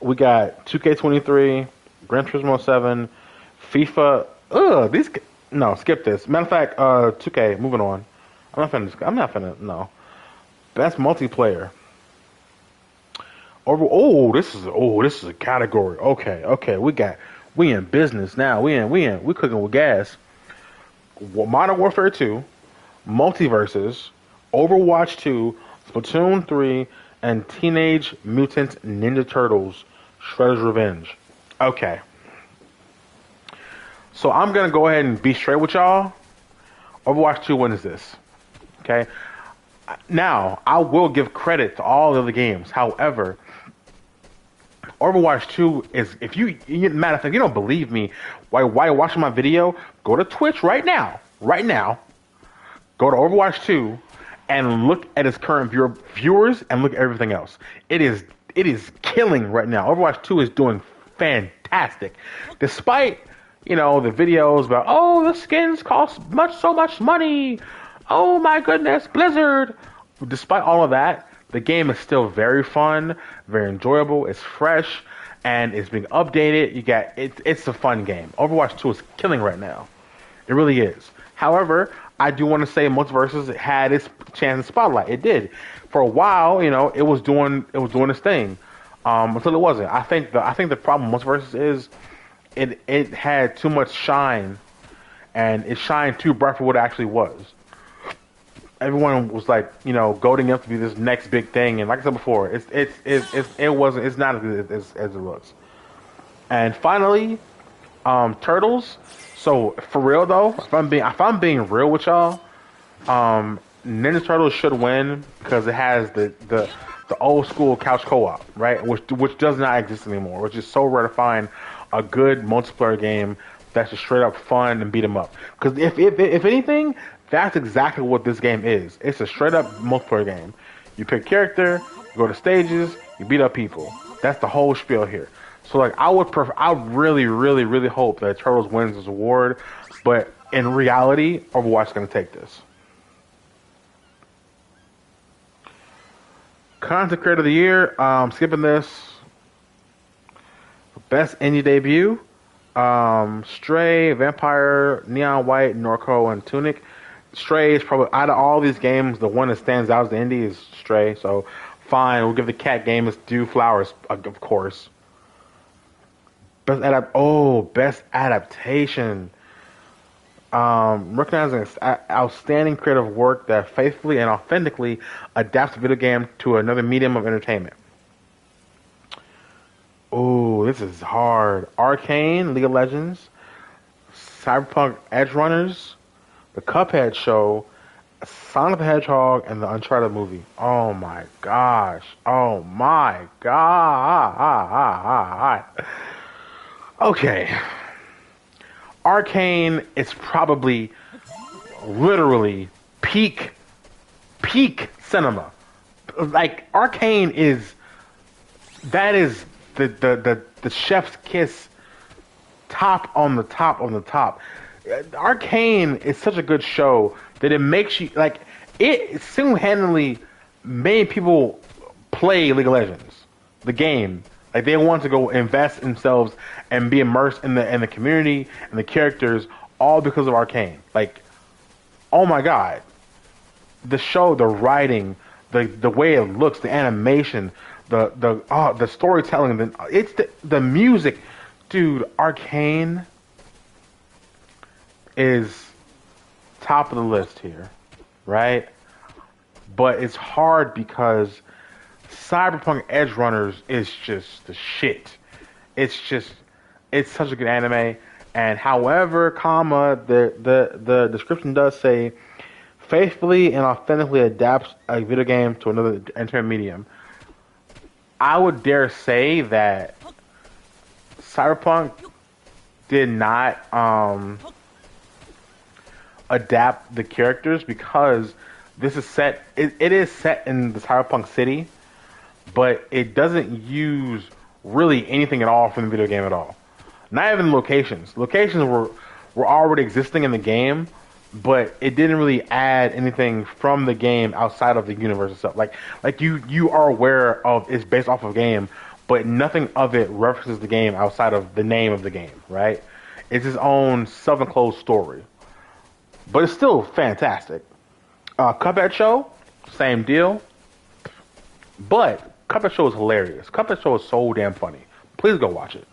A: We got 2K23, Gran Turismo 7, FIFA. Ugh, no, skip this. Matter of fact, 2K. Moving on. I'm not finna. No. Best multiplayer. This is a category. Okay. We in business now. We cooking with gas. Modern Warfare 2, Multiverses, Overwatch 2, Splatoon 3, and Teenage Mutant Ninja Turtles: Shredder's Revenge. Okay. So I'm gonna go ahead and be straight with y'all. Overwatch 2 wins this. Okay. Now I will give credit to all the other games. However, Overwatch 2 is matter of fact, if you don't believe me, while you're watching my video, go to Twitch right now. Right now. Go to Overwatch 2 and look at its current viewers and look at everything else. It is killing right now. Overwatch 2 is doing fantastic. Despite, the videos about, oh, the skins cost so much money. Oh my goodness, Blizzard. Despite all of that, the game is still very fun, very enjoyable, it's fresh, and it's being updated. It's a fun game. Overwatch 2 is killing right now. It really is. However, I do want to say Multiverses had its chance in spotlight. It did. For a while, it was doing its thing. Until it wasn't. I think the problem with Multiverses is it had too much shine, and it shined too bright for what it actually was. Everyone was like, goading up to be this next big thing, and like I said before, it's not as good as it looks. And finally, Turtles. So for real though, if I'm being real with y'all, Ninja Turtles should win because it has the old school couch co-op, right? Which does not exist anymore. Which is so rare to find a good multiplayer game that's just straight up fun and beat 'em up. Because if anything, that's exactly what this game is. It's a straight up multiplayer game. You pick character, you go to stages, you beat up people. That's the whole spiel here. So like I really, really, really hope that Turtles wins this award, but in reality, Overwatch is gonna take this. Content Creator of the Year, skipping this. Best Indie Debut, Stray, Vampire, Neon White, Norco, and Tunic. Stray is probably, out of all these games, the one that stands out as the indie is Stray, so fine, we'll give the cat game its due flowers, of course. Best adaptation. Recognizing outstanding creative work that faithfully and authentically adapts a video game to another medium of entertainment. Oh, this is hard. Arcane, League of Legends, Cyberpunk Edgerunners, The Cuphead Show, Sonic the Hedgehog, and the Uncharted movie. Oh my gosh. Oh my god. Okay. Arcane is probably literally peak cinema. Like Arcane is the chef's kiss, top on the top. Arcane is such a good show that it makes you like it single-handedly made people play League of Legends, the game. Like they want to go invest in themselves and be immersed in the community and the characters, all because of Arcane. Like, oh my god, the show, the writing, the way it looks, the animation, the storytelling, the music, dude. Arcane is top of the list here, right? But it's hard because Cyberpunk Edgerunners is just the shit. It's such a good anime, and however, the description does say faithfully and authentically adapts a video game to another entertainment medium. I would dare say that Cyberpunk did not adapt the characters because This is set. It is set in the cyberpunk city, but it doesn't use really anything at all from the video game at all. Not even locations. Locations were already existing in the game, but it didn't really add anything from the game outside of the universe itself. Like you are aware of it's based off of a game, but nothing of it references the game outside of the name of the game, right? It's its own self-enclosed story, but it's still fantastic. Cuphead Show, same deal, but Cuphead Show is hilarious. Cuphead Show is so damn funny. Please go watch it.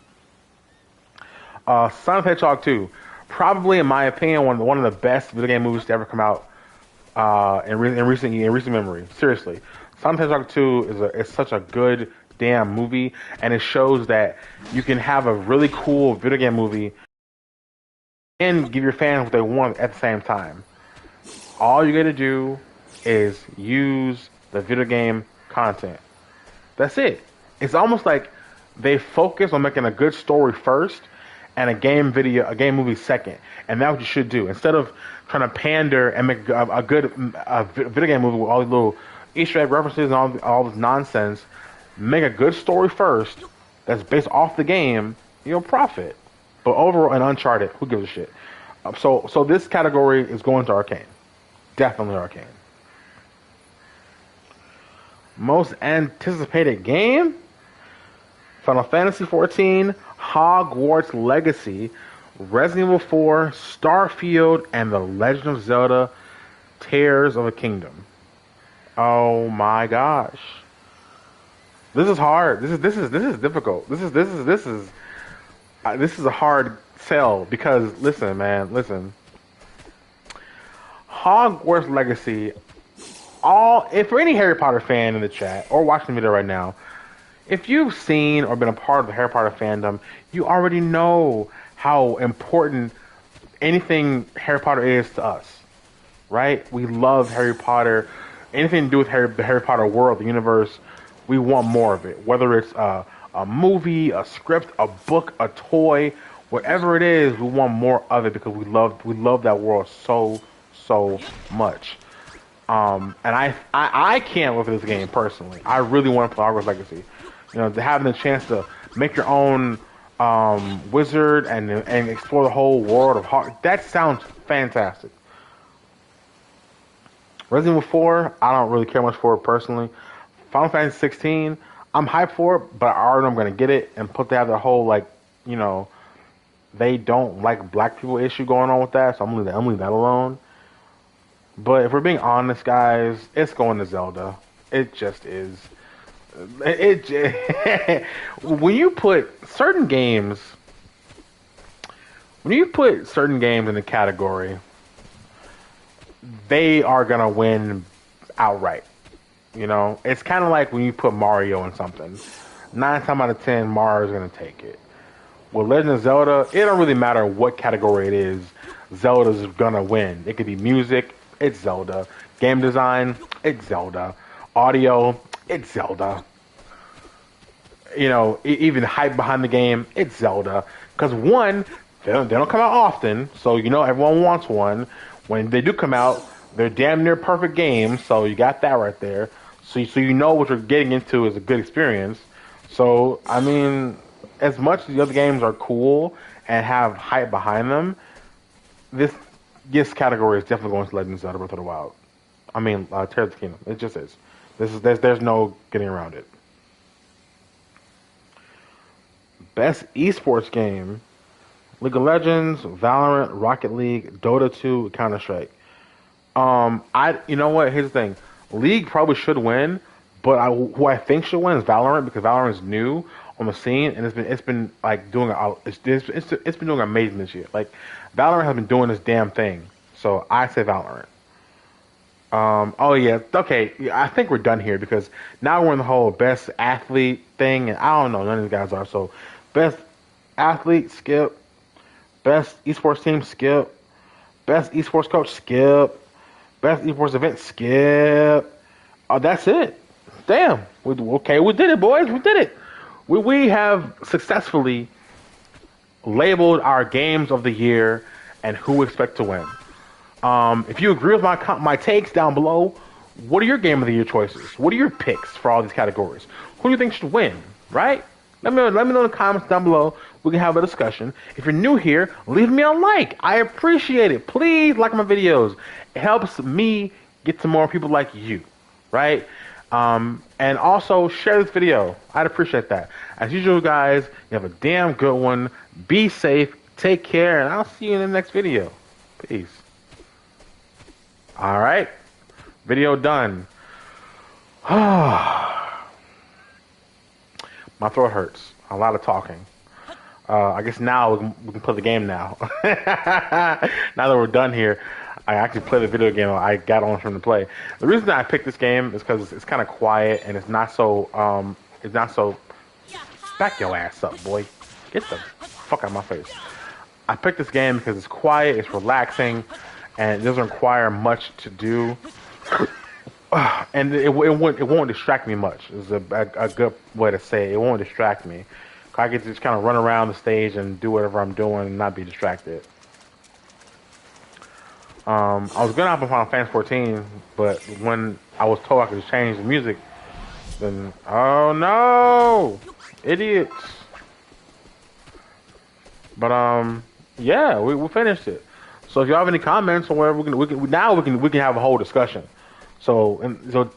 A: Sonic the Hedgehog 2, probably in my opinion one of the best video game movies to ever come out in recent memory. Seriously, Sonic the Hedgehog 2 is such a good damn movie, and it shows that you can have a really cool video game movie and give your fans what they want at the same time. All you got to do is use the video game content. That's it. It's almost like they focus on making a good story first and a game movie second. And that's what you should do. Instead of trying to pander and make a good video game movie with all these little Easter egg references and all this nonsense, make a good story first that's based off the game, you'll profit. But overall, in Uncharted, who gives a shit? So this category is going to Arcane. Definitely Arcane. Most anticipated game? Final Fantasy XIV, Hogwarts Legacy, Resident Evil 4, Starfield, and The Legend of Zelda: Tears of a Kingdom. Oh my gosh. This is hard. This is difficult. This is a hard sell because listen, man, listen. Hogwarts Legacy. If for any Harry Potter fan in the chat or watching the video right now, if you've seen or been a part of the Harry Potter fandom, you already know how important anything Harry Potter is to us, right? We love Harry Potter. Anything to do with the Harry Potter world, the universe, we want more of it. Whether it's a movie, a script, a book, a toy, whatever it is, we want more of it because we love that world so much. And I can't wait for this game personally. I really want to play Hogwarts Legacy. You know, having the chance to make your own wizard and explore the whole world of Hogwarts, that sounds fantastic. Resident Evil 4, I don't really care much for it personally. Final Fantasy 16, I'm hyped for it, but I already know I'm going to get it. And they have the whole, like, you know, they don't like black people issue going on with that, so I'm going to leave that alone. But if we're being honest, guys, it's going to Zelda. It just is. When you put certain games in the category, they are going to win outright. You know, it's kind of like when you put Mario in something. 9 times out of 10, Mario's going to take it. With Legend of Zelda, it don't really matter what category it is. Zelda's going to win. It could be music, it's Zelda. Game design, it's Zelda. Audio, it's Zelda. You know, even hype behind the game, it's Zelda. Because one, they don't come out often, so you know everyone wants one. When they do come out, they're damn near perfect games, so you got that right there. So you know what you're getting into is a good experience. So, I mean, as much as the other games are cool and have hype behind them, this category is definitely going to Legend of Zelda Breath of the Wild. I mean, Tears of the Kingdom. It just is. There's no getting around it. Best esports game: League of Legends, Valorant, Rocket League, Dota 2, Counter Strike. You know what? Here's the thing. League probably should win, but who I think should win is Valorant because Valorant is new on the scene and it's been like it's been doing amazing this year. Like Valorant has been doing this damn thing, so I say Valorant. Oh yeah, okay. I think we're done here because now we're in the whole best athlete thing, and I don't know none of these guys are. So best athlete, skip. Best esports team, skip. Best esports coach, skip. Best esports event, skip. Oh, that's it. Damn. We did it, boys. We did it. We have successfully labeled our games of the year and who we expect to win. If you agree with my takes down below, what are your game of the year choices? What are your picks for all these categories? Who do you think should win? Right? Let me know in the comments down below. We can have a discussion. If you're new here, leave me a like. I appreciate it. Please like my videos. It helps me get to more people like you, right? And also share this video. I'd appreciate that. As usual, guys, you have a damn good one. Be safe. Take care, and I'll see you in the next video. Peace. All right. Video done. My throat hurts. A lot of talking. I guess now we can play the game now. Now that we're done here, I actually play the video game I got on from to play. The reason that I picked this game is because it's kind of quiet and it's not so back your ass up, boy. Get the fuck out of my face. I picked this game because it's quiet, it's relaxing, and it doesn't require much to do. And it won't distract me much. Is a good way to say it. It won't distract me. I get to just kind of run around the stage and do whatever I'm doing and not be distracted. I was gonna hop on Final Fantasy 14, but when I was told I could change the music, then oh no, idiots! But yeah, we finished it. So if you have any comments or whatever, we can have a whole discussion. So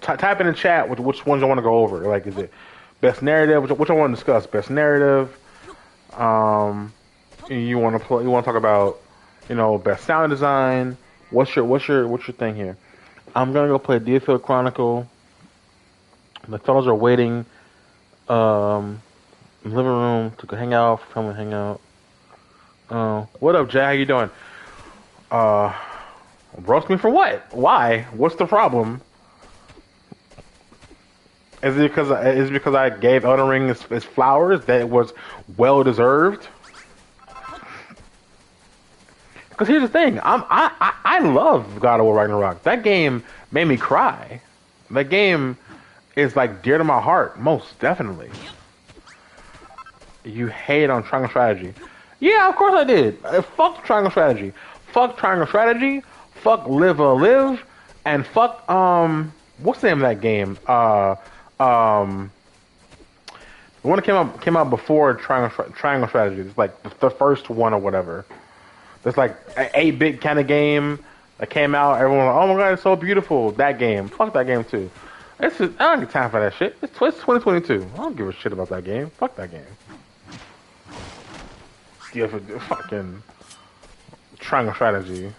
A: type in the chat which ones you want to go over. Like, is it best narrative? Which I want to discuss? Best narrative. You want to talk about, best sound design. What's your thing here? I'm gonna go play Deerfield Chronicle. The fellas are waiting. In the living room to hang out. Family hangout. What up, Jay? How you doing? Roast me for what? Why? What's the problem? Is it because I gave Elden Ring its flowers that it was well deserved? Because here's the thing, I love God of War Ragnarok. That game made me cry. That game is like dear to my heart, most definitely. You hate on Triangle Strategy. Yeah, of course I did. Fuck Triangle Strategy. Fuck Triangle Strategy. Fuck Live a Live. And fuck what's the name of that game? The one that came out before Triangle Strategy. It's like the first one or whatever. There's like an 8-bit kind of game that came out. Everyone was like, oh my god, it's so beautiful. That game. Fuck that game too. I don't get time for that shit. It's 2022. I don't give a shit about that game. Fuck that game. Yeah, for fucking Triangle Strategy.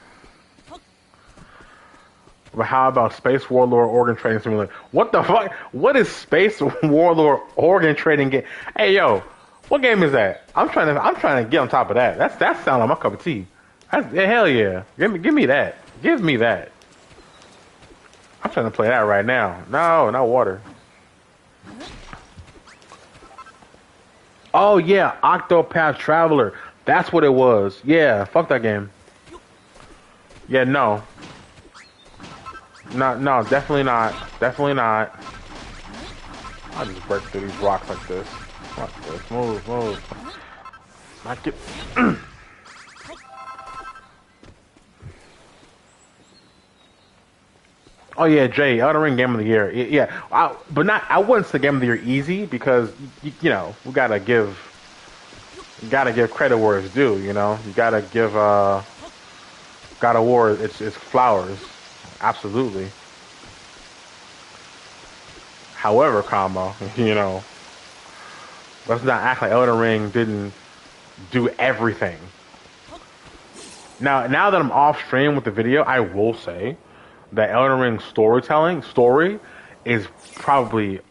A: But how about Space Warlord Organ Trading Simulator? What the fuck? What is Space Warlord Organ Trading game? Hey yo, what game is that? I'm trying to get on top of that. That sounds like my cup of tea. Hell yeah. Give me that. Give me that. I'm trying to play that right now. No, not water. Oh yeah, Octopath Traveler. That's what it was. Yeah, fuck that game. Yeah, no. No, definitely not. Definitely not. I'll just break through these rocks like this. Fuck this. Move. Not get. Oh yeah, Jay, Elden Ring Game of the Year. Yeah, I wouldn't say Game of the Year easy because we gotta give credit where it's due. You gotta give God of War its flowers. Absolutely. However, let's not act like Elden Ring didn't do everything. Now that I'm off stream with the video, I will say that Elden Ring story is probably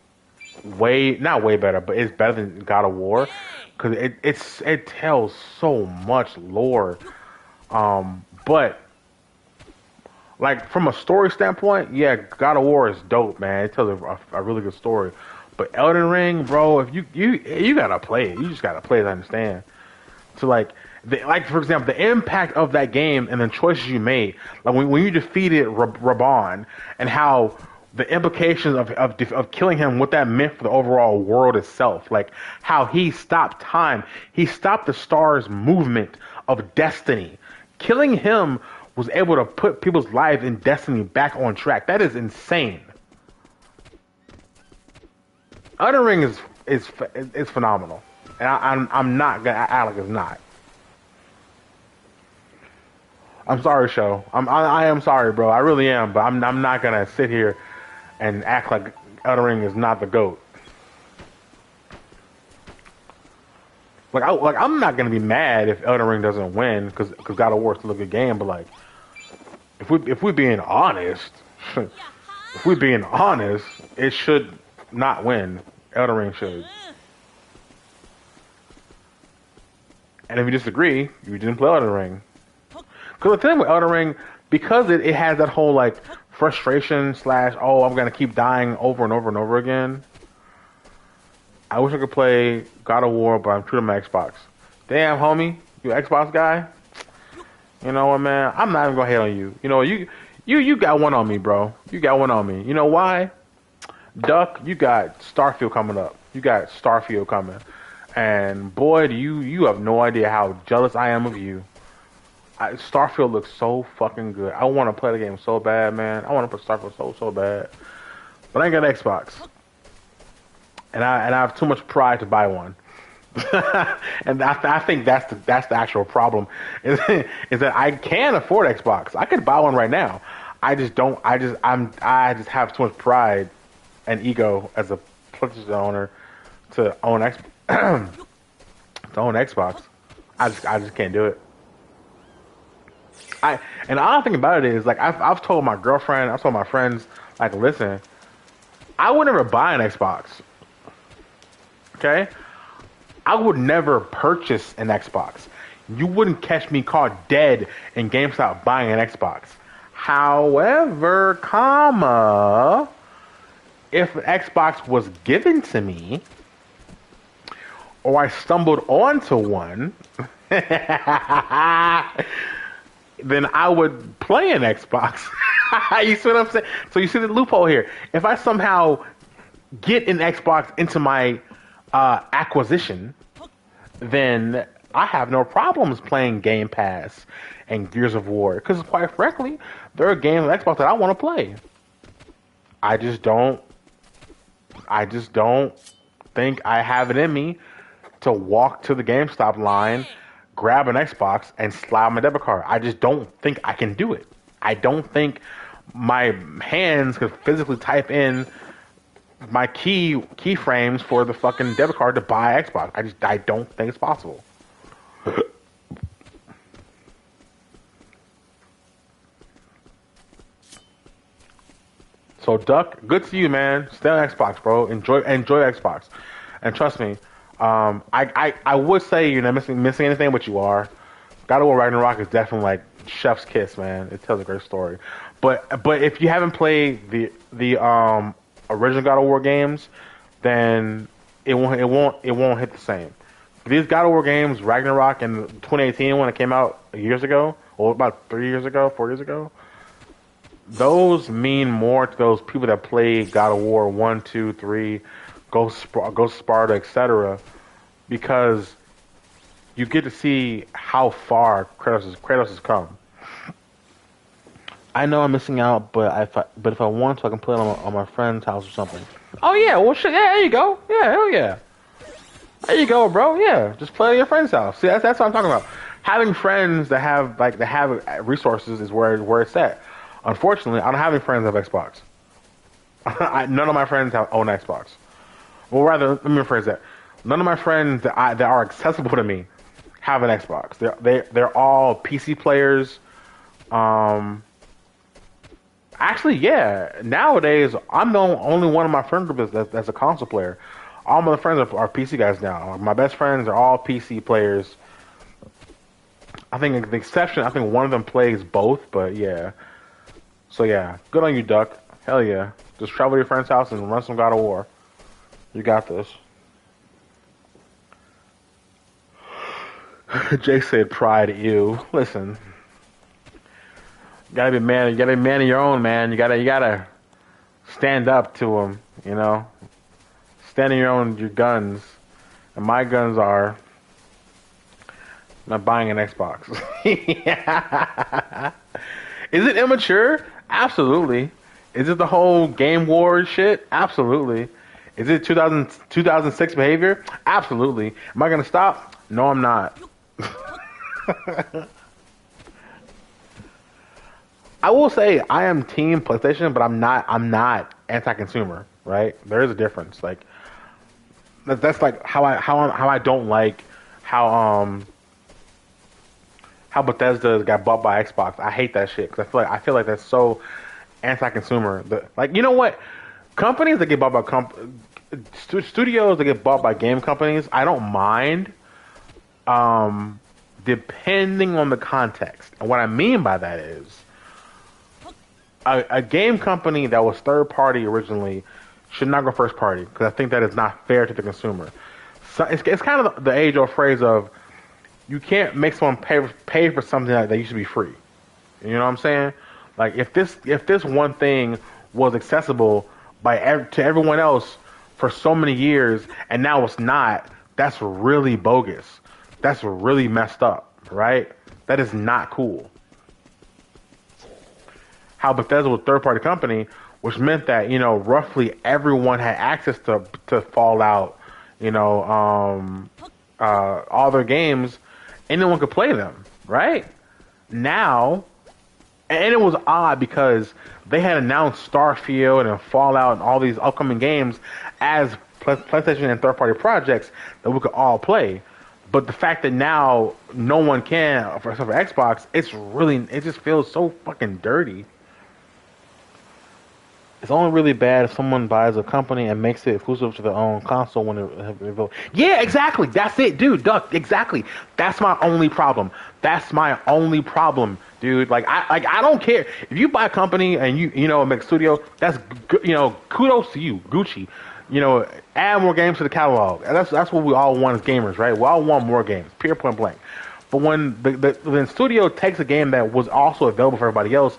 A: not way better, but it's better than God of War because it tells so much lore. But like from a story standpoint, yeah, God of War is dope, man. It tells a really good story. But Elden Ring, bro, if you gotta play it, you just gotta play it to understand. So like for example, the impact of that game and the choices you made, like when you defeated Raban, and how the implications of killing him, what that meant for the overall world itself, like how he stopped time, he stopped the stars' movement of destiny. Killing him was able to put people's lives in Destiny back on track. That is insane. Elden Ring is phenomenal, and I'm not gonna act like it's not. I'm sorry, show. I am sorry, bro. I really am, but I'm not gonna sit here and act like Elden Ring is not the GOAT. I'm not gonna be mad if Elden Ring doesn't win because God of War is still a good game. But like, if we're being honest, if we're being honest, it should not win. Elden Ring should. And if you disagree, you didn't play Elden Ring. Because the thing with Elden Ring, because it has that whole like frustration slash, oh, I'm gonna keep dying over and over and over again. I wish I could play God of War, but I'm true to my Xbox. Damn, homie, you Xbox guy. You know what, man? I'm not even gonna hate on you. You know, you got one on me, bro. You got one on me. You know why? Duck, you got Starfield coming up. You got Starfield coming, and boy, do you have no idea how jealous I am of you. Starfield looks so fucking good. I want to play the game so bad, man. I want to play Starfield so bad, but I ain't got an Xbox, and I have too much pride to buy one. And I think that's the actual problem is that I can afford Xbox. I could buy one right now. I just don't. I just have too much pride and ego as a PlayStation owner to own to own Xbox. I just can't do it. And the other thing about it is like I've told my girlfriend, I've told my friends, like, listen, I would never buy an Xbox. Okay? I would never purchase an Xbox. You wouldn't catch me caught dead in GameStop buying an Xbox. However, if an Xbox was given to me, or I stumbled onto one, then I would play an Xbox. You see what I'm saying? So you see the loophole here. If I somehow get an Xbox into my acquisition, then I have no problems playing Game Pass and Gears of War. Because quite frankly, there are games on Xbox that I want to play. I just don't think I have it in me to walk to the GameStop line, grab an Xbox, and slide my debit card. I just don't think I can do it. I don't think my hands could physically type in my keyframes for the fucking debit card to buy Xbox. I don't think it's possible. So Duck, good to you, man. Stay on Xbox, bro. Enjoy Xbox, and trust me. I would say you're not missing anything, but you are. God of War Ragnarok is definitely like chef's kiss, man. It tells a great story. But if you haven't played the original God of War games, then it won't hit the same. These God of War games, Ragnarok and 2018 when it came out years ago, or about 3 years ago, 4 years ago, those mean more to those people that played God of War 1, 2, 3, Ghost Sparta, etc. Because you get to see how far Kratos has come. I know I'm missing out, but if I want to, I can play it on my friend's house or something. Oh yeah, well shit, yeah, there you go. Yeah, hell yeah. There you go, bro. Yeah, just play at your friend's house. See, that's what I'm talking about. Having friends that have resources is where it's at. Unfortunately, I don't have any friends that have Xbox. None of my friends own Xbox. Well, rather, let me rephrase that. None of my friends that are accessible to me have an Xbox. They're all PC players. Actually, yeah. Nowadays, I'm the only one in my friend group that's a console player. All my friends are PC guys now. My best friends are all PC players. I think the exception, I think one of them plays both, but yeah. So yeah, good on you, Duck. Hell yeah. Just travel to your friend's house and run some God of War. You got this. Jay said pride, ew. Listen. You gotta be man. You gotta be man of your own, man. You gotta stand up to them. You know, stand on your guns. And my guns are not buying an Xbox. Yeah. Is it immature? Absolutely. Is it the whole game war shit? Absolutely. Is it 2006 behavior? Absolutely. Am I gonna stop? No, I'm not. I will say I am team PlayStation, but I'm not anti-consumer. Right? There is a difference. Like that's like how I don't like how how Bethesda got bought by Xbox. I hate that shit because I feel like that's so anti-consumer. Like you know what? Companies that get bought by studios that get bought by game companies, I don't mind, um, depending on the context. And what I mean by that is a game company that was third party originally should not go first party because I think that is not fair to the consumer. So it's kind of the age old phrase of you can't make someone pay for something that used to be free. You know what I'm saying? Like if this one thing was accessible to everyone else for so many years and now it's not, that's really bogus. That's really messed up, right? That is not cool. How Bethesda was a third party company, which meant that roughly everyone had access to Fallout, all their games, anyone could play them, right? Now, and it was odd because they had announced Starfield and Fallout and all these upcoming games as PlayStation and third party projects that we could all play. But the fact that now no one can, except for Xbox, it just feels so fucking dirty. It's only really bad if someone buys a company and makes it exclusive to their own console when it. Yeah, exactly. That's it, dude. Duck. Exactly. That's my only problem. That's my only problem, dude. I don't care if you buy a company and make a studio. That's kudos to you, Gucci. Add more games to the catalog. And that's what we all want as gamers, right? We all want more games. Pure point blank. But when the studio takes a game that was also available for everybody else,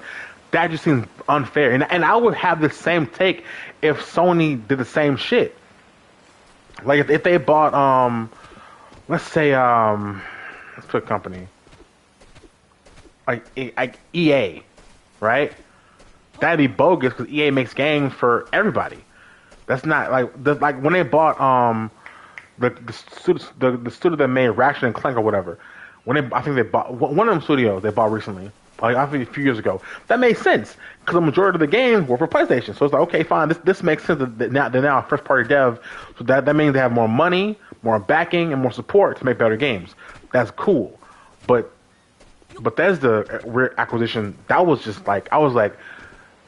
A: that just seems unfair. And I would have the same take if Sony did the same shit. Like if they bought let's say let's put a company like EA, right? That'd be bogus because EA makes games for everybody. That's not like when they bought the studio that made Ratchet and Clank or whatever. I think they bought one of them studios they bought recently, like I think a few years ago. That made sense because the majority of the games were for PlayStation. So it's like, okay, fine, this makes sense that now they're now a first party dev. So that means they have more money, more backing, and more support to make better games. That's cool. But Bethesda acquisition, that was just like I was like,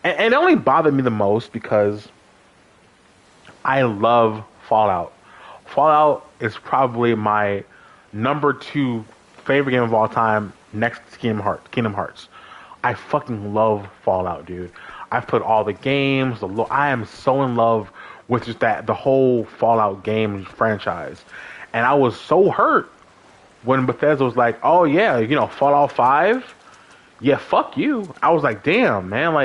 A: and it only bothered me the most because I love Fallout. Fallout is probably my number two favorite game of all time, next to Kingdom Hearts. I fucking love Fallout, dude. I've put all the games. I am so in love with just the whole Fallout game franchise, and I was so hurt when Bethesda was like, "Oh yeah, Fallout 5. Yeah, fuck you." I was like, "Damn, man,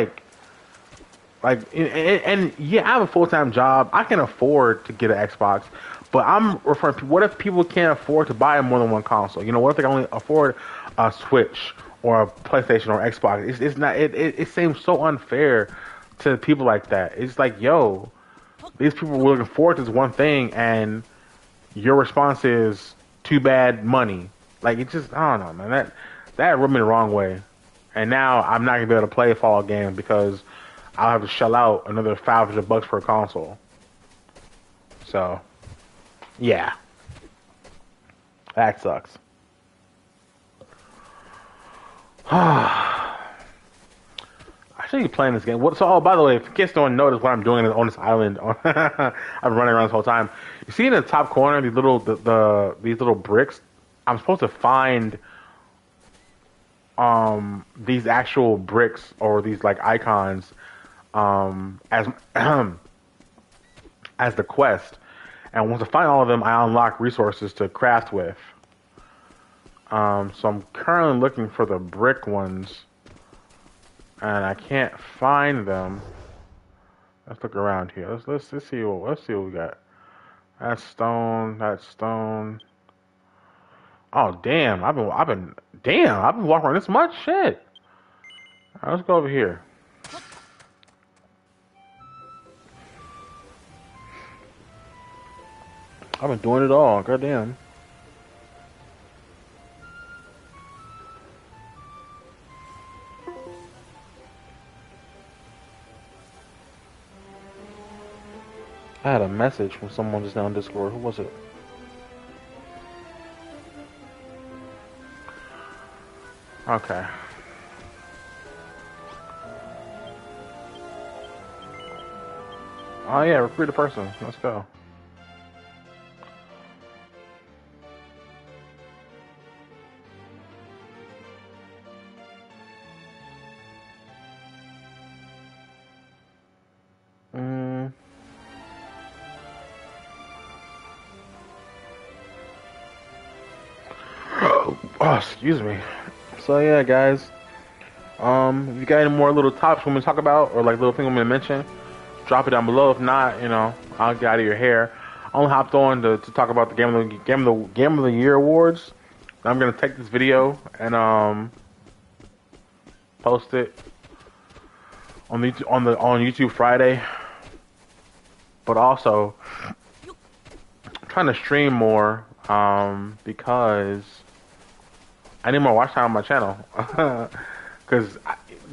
A: and yeah, I have a full time job. I can afford to get an Xbox, but I'm referring to what if people can't afford to buy more than one console? What if they can only afford a Switch or a PlayStation or Xbox? It's not. It seems so unfair to people like that. It's like, yo, these people were looking forward to this one thing, and your response is too bad money. Like it just, I don't know, man. That rubbed me the wrong way, and now I'm not gonna be able to play a Fallout game because I'll have to shell out another $500 for a console. So, yeah, that sucks. I should be playing this game. Oh, by the way, if you guys don't notice what I'm doing on this island, I've been running around this whole time. You see in the top corner these little bricks. I'm supposed to find these actual bricks or these like icons as as the quest. And once I find all of them, I unlock resources to craft with. So I'm currently looking for the brick ones, and I can't find them. Let's look around here. Let's see what we got. That's stone. That's stone. Oh damn! I've been walking around this much shit. Let's go over here. I've been doing it all. Goddamn. I had a message from someone just now on Discord. Who was it? Okay. Oh yeah, recruit a person. Let's go. Mm. Oh, excuse me. So yeah, guys. If you got any more little topics we want to talk about, or like little things I'm gonna mention, drop it down below. If not, I'll get out of your hair. I only hopped on to talk about the Game of the Year awards. I'm gonna take this video and post it on YouTube Friday. But also I'm trying to stream more because I need more watch time on my channel. Because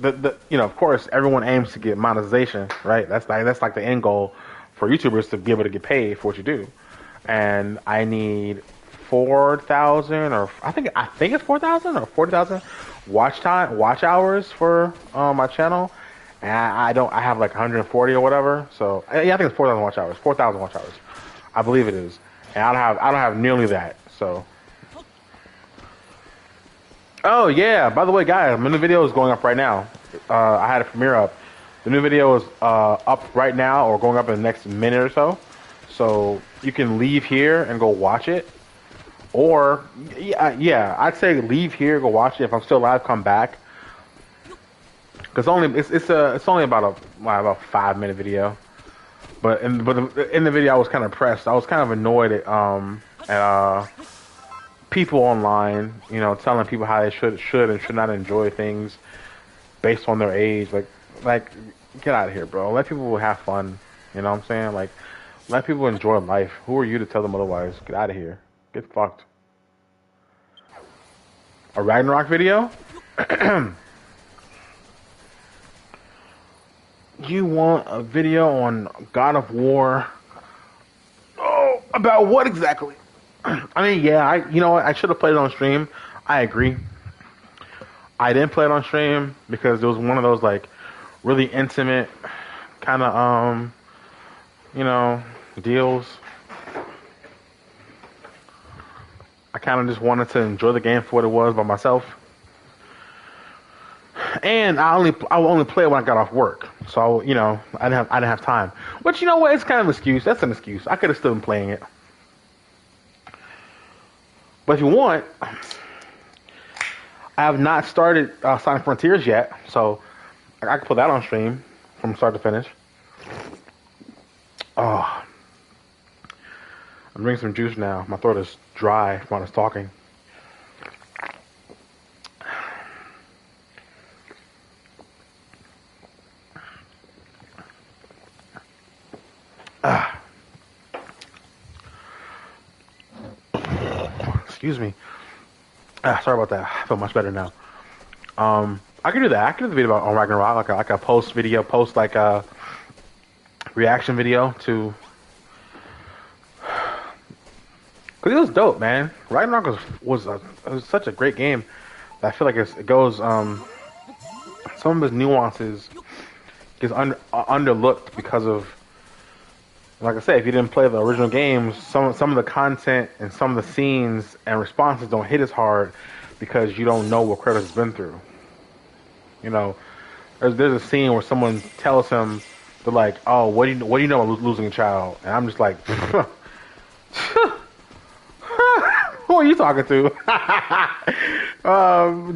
A: of course everyone aims to get monetization, right? That's like the end goal for YouTubers, to be able to get paid for what you do. And I need 4,000, or I think it's 4,000 or 40,000 watch hours for my channel. And I have like 140 or whatever. So yeah, I think it's 4,000 watch hours. 4,000 watch hours, I believe it is. And I don't have nearly that. So. Oh yeah! By the way, guys, my new video is going up right now. I had a premiere up. The new video is up right now, or going up in the next minute or so. So you can leave here and go watch it, or yeah, I'd say leave here, go watch it. If I'm still alive, come back. Because it's only about a 5-minute video. But in the video, I was kind of pressed. I was kind of annoyed at people online, telling people how they should and should not enjoy things based on their age. Like, get out of here, bro. Let people have fun. You know what I'm saying? Like, let people enjoy life. Who are you to tell them otherwise? Get out of here. Get fucked. A Ragnarok video? You want a video on God of War? Oh, about what exactly? I mean, yeah, I should have played it on stream. I agree. I didn't play it on stream because it was one of those like really intimate kind of deals. I kind of just wanted to enjoy the game for what it was by myself. And I will only play it when I got off work, so I didn't have time. But you know what? It's kind of an excuse. That's an excuse. I could have still been playing it. But if you want, I have not started Sonic Frontiers yet, so I can put that on stream from start to finish. Oh, I'm drinking some juice now. My throat is dry when I was talking. Excuse me. Sorry about that. I feel much better now. I can do that. I can do the video on Ragnarok, like a post like a reaction video to. Cause it was dope, man. Ragnarok was such a great game. That I feel like it goes. Some of its nuances gets underlooked because of. Like I said, if you didn't play the original games, some of the content and some of the scenes and responses don't hit as hard because you don't know what Kratos has been through. There's a scene where someone tells him, they're like, "Oh, what do you know about losing a child?" And I'm just like, "Who are you talking to?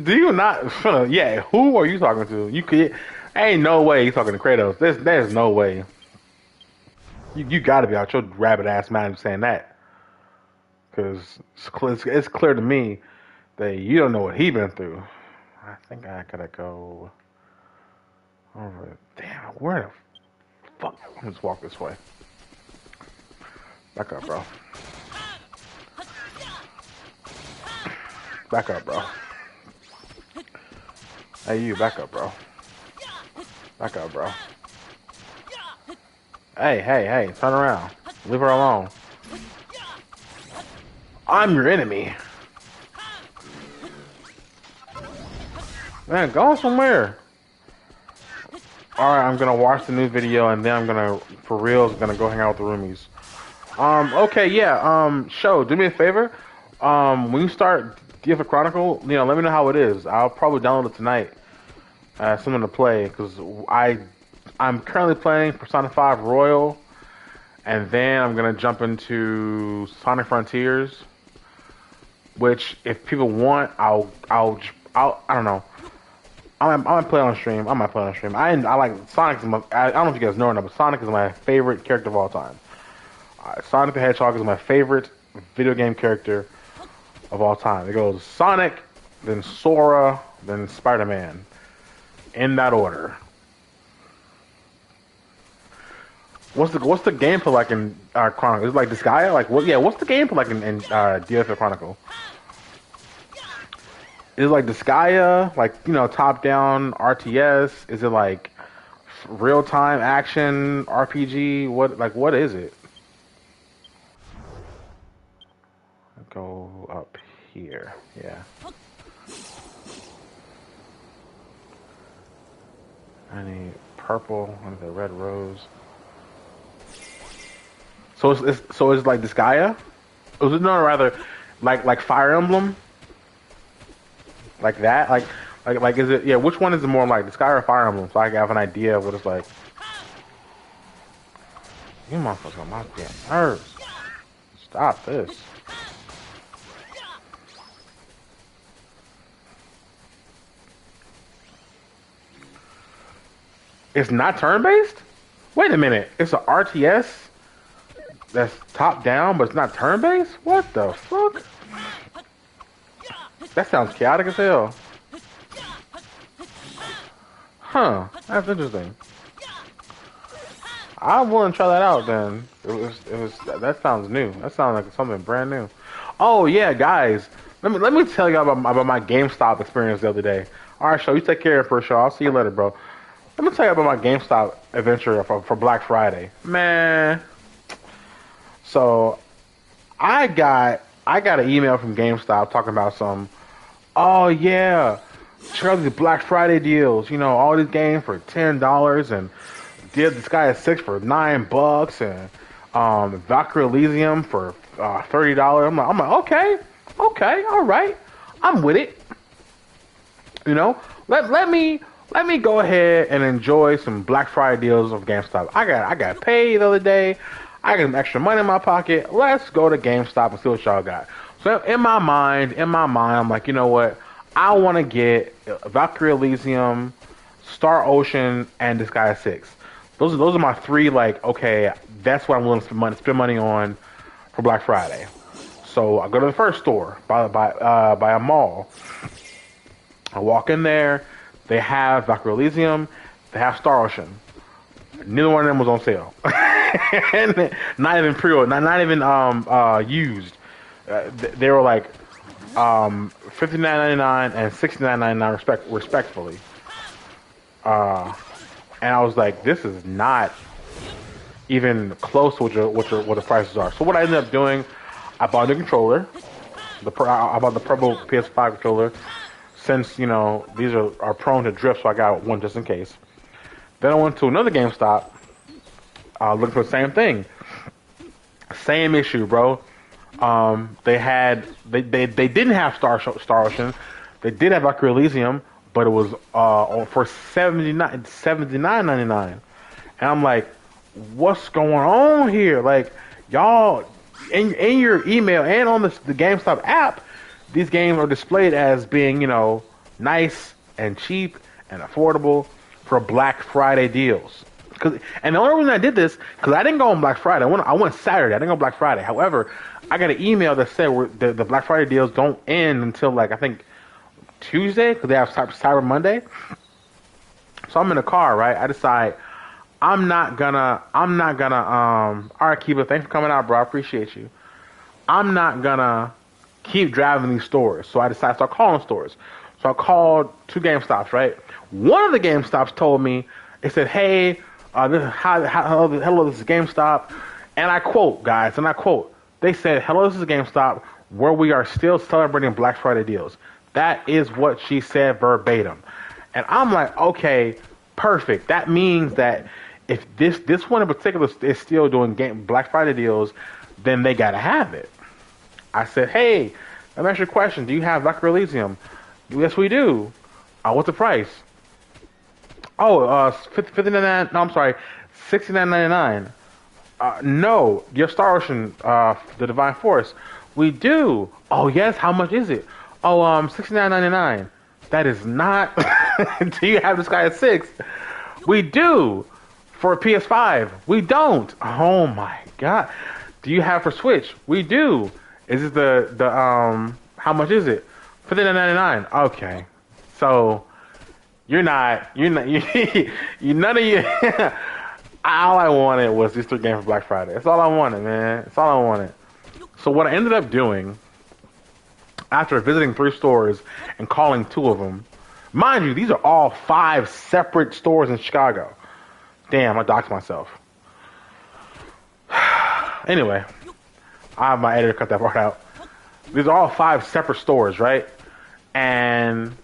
A: Do you not? Yeah, who are you talking to? You could, ain't no way you're talking to Kratos. There's no way." You got to be out your rabbit ass mind saying that, because it's clear to me that you don't know what he been through. I think I gotta go. Over. Damn, where the fuck? I'm just walk this way. Back up, bro. Back up, bro. Hey, you, back up, bro. Back up, bro. Hey, turn around. Leave her alone. I'm your enemy. Man, go somewhere. Alright, I'm gonna watch the new video and then I'm gonna, for real, gonna go hang out with the roomies. Okay, yeah, show, do me a favor. When you start DFA Chronicle, you know, let me know how it is. I'll probably download it tonight. Something to play, because I'm currently playing Persona 5 Royal, and then I'm gonna jump into Sonic Frontiers, which if people want, I don't know. I might play on stream. I like Sonic. I don't know if you guys know or not, but Sonic is my favorite character of all time. Sonic the Hedgehog is my favorite video game character of all time. It goes Sonic, then Sora, then Spider-Man, in that order. What's the gameplay like in Chronicle? Is it like Disgaea? Like what? Yeah, what's the gameplay like in DFA Chronicle? Is it like Disgaea, like, you know, top-down RTS? Is it like real-time action RPG? What is it? Go up here. Yeah. I need purple. I need the red rose. So it's like Disgaea? Or is it no rather like Fire Emblem? Like that? Like is it, yeah, which one is it more like, Disgaea or Fire Emblem? So I can have an idea of what it's like. You motherfuckers on my damn nerves. Stop this. It's not turn-based? Wait a minute. It's an RTS that's top-down, but it's not turn-based? What the fuck? That sounds chaotic as hell. Huh. That's interesting. I wouldn't try that out then. That sounds new. That sounds like something brand new. Oh yeah, guys. Let me tell you about my GameStop experience the other day. Alright, show, you take care of it for sure. I'll see you later, bro. Let me tell you about my GameStop adventure for Black Friday. Man. So I got an email from GameStop talking about some, oh yeah, check out these Black Friday deals. You know, all these games for $10 and Disgaea 6 for $9 and Valkyrie Elysium for $30. I'm like, okay, all right, I'm with it. You know, let me go ahead and enjoy some Black Friday deals of GameStop. I got paid the other day. I got some extra money in my pocket. Let's go to GameStop and see what y'all got. So in my mind, I'm like, you know what? I want to get Valkyrie Elysium, Star Ocean, and Disgaea 6. Those are my three. Like, okay, that's what I'm willing to spend money on for Black Friday. So I go to the first store by a mall. I walk in there. They have Valkyrie Elysium. They have Star Ocean. Neither one of them was on sale. Not even pre-order. Not even used. They were like $59.99 and $69.99 respectively. And I was like, this is not even close to what the prices are. So what I ended up doing, I bought a new controller. I bought the purple PS5 controller. Since, you know, these are prone to drift, so I got one just in case. Then I went to another GameStop, looking for the same thing. Same issue, bro. They didn't have Star Ocean. They did have Valkyrie Elysium, but it was for $79.99. And I'm like, what's going on here? Like, y'all, in your email and on the GameStop app, these games are displayed as being, you know, nice and cheap and affordable for Black Friday deals. And the only reason I did this, because I didn't go on Black Friday. I went Saturday. I didn't go Black Friday. However, I got an email that said the Black Friday deals don't end until, like, I think Tuesday, because they have Cyber Monday. So I'm in the car, right? I decide all right, Kiba, thanks for coming out, bro. I appreciate you. I'm not gonna keep driving these stores. So I decided to start calling stores. So I called 2 GameStops, right? One of the GameStops told me, it said, hey, hello, this is GameStop. And I quote, guys, and I quote, they said, hello, this is GameStop, where we are still celebrating Black Friday deals. That is what she said verbatim. And I'm like, okay, perfect. That means that if this one in particular is still doing Black Friday deals, then they gotta have it. I said, hey, let me ask you a question. Do you have Dr. Elysium? Yes, we do. What's the price? Oh, 59. No, I'm sorry, 69.99. No, your Star Ocean, the Divine Force. We do. Oh yes. How much is it? Oh, 69.99. That is not. Do you have this guy at 6? We do. For PS5, we don't. Oh my god. Do you have for Switch? We do. Is it the how much is it? $59.99. Okay. So you're not you none of you. All I wanted was these 3 games for Black Friday. That's all I wanted, man. That's all I wanted. So what I ended up doing after visiting 3 stores and calling 2 of them, mind you, these are all 5 separate stores in Chicago. Damn, I doxed myself. Anyway, I have my editor cut that part out. These are all 5 separate stores, right? And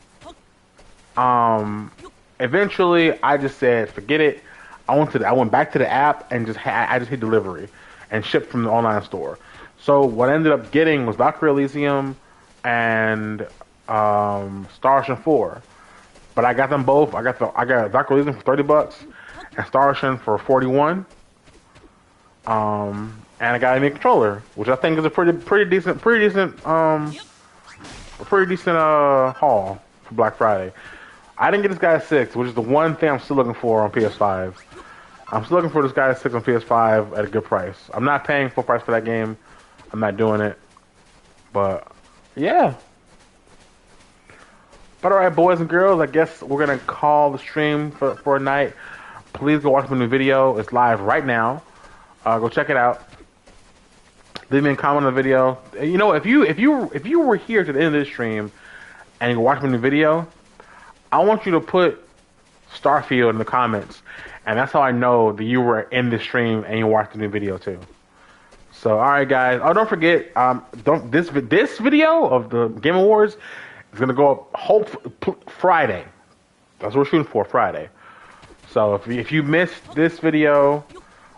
A: eventually I just said, forget it. I went back to the app and I just hit delivery and shipped from the online store. So what I ended up getting was Dr. Elysium and Star Ocean 4. But I got them both. I got Dr. Elysium for $30 and Star Ocean for 41. And I got a new controller, which I think is a pretty decent haul for Black Friday. I didn't get this guy at 6, which is the one thing I'm still looking for on PS5. I'm still looking for this guy at 6 on PS5 at a good price. I'm not paying full price for that game. I'm not doing it. But yeah. But alright, boys and girls, I guess we're gonna call the stream for a night. Please go watch my new video. It's live right now. Go check it out. Leave me a comment on the video. You know, if you were here to the end of this stream and you watch my new video, I want you to put Starfield in the comments, and that's how I know that you were in the stream and you watched the new video too. So, all right, guys. Oh, don't forget, this video of the Game Awards is gonna go up Friday. That's what we're shooting for, Friday. So if you missed this video,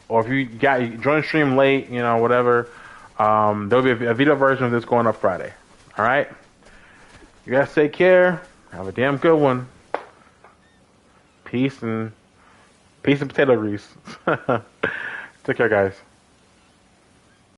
A: or if you joined the stream late, you know, whatever, there'll be a video version of this going up Friday. All right. You guys take care. Have a damn good one. Peace and potato grease. Take care, guys.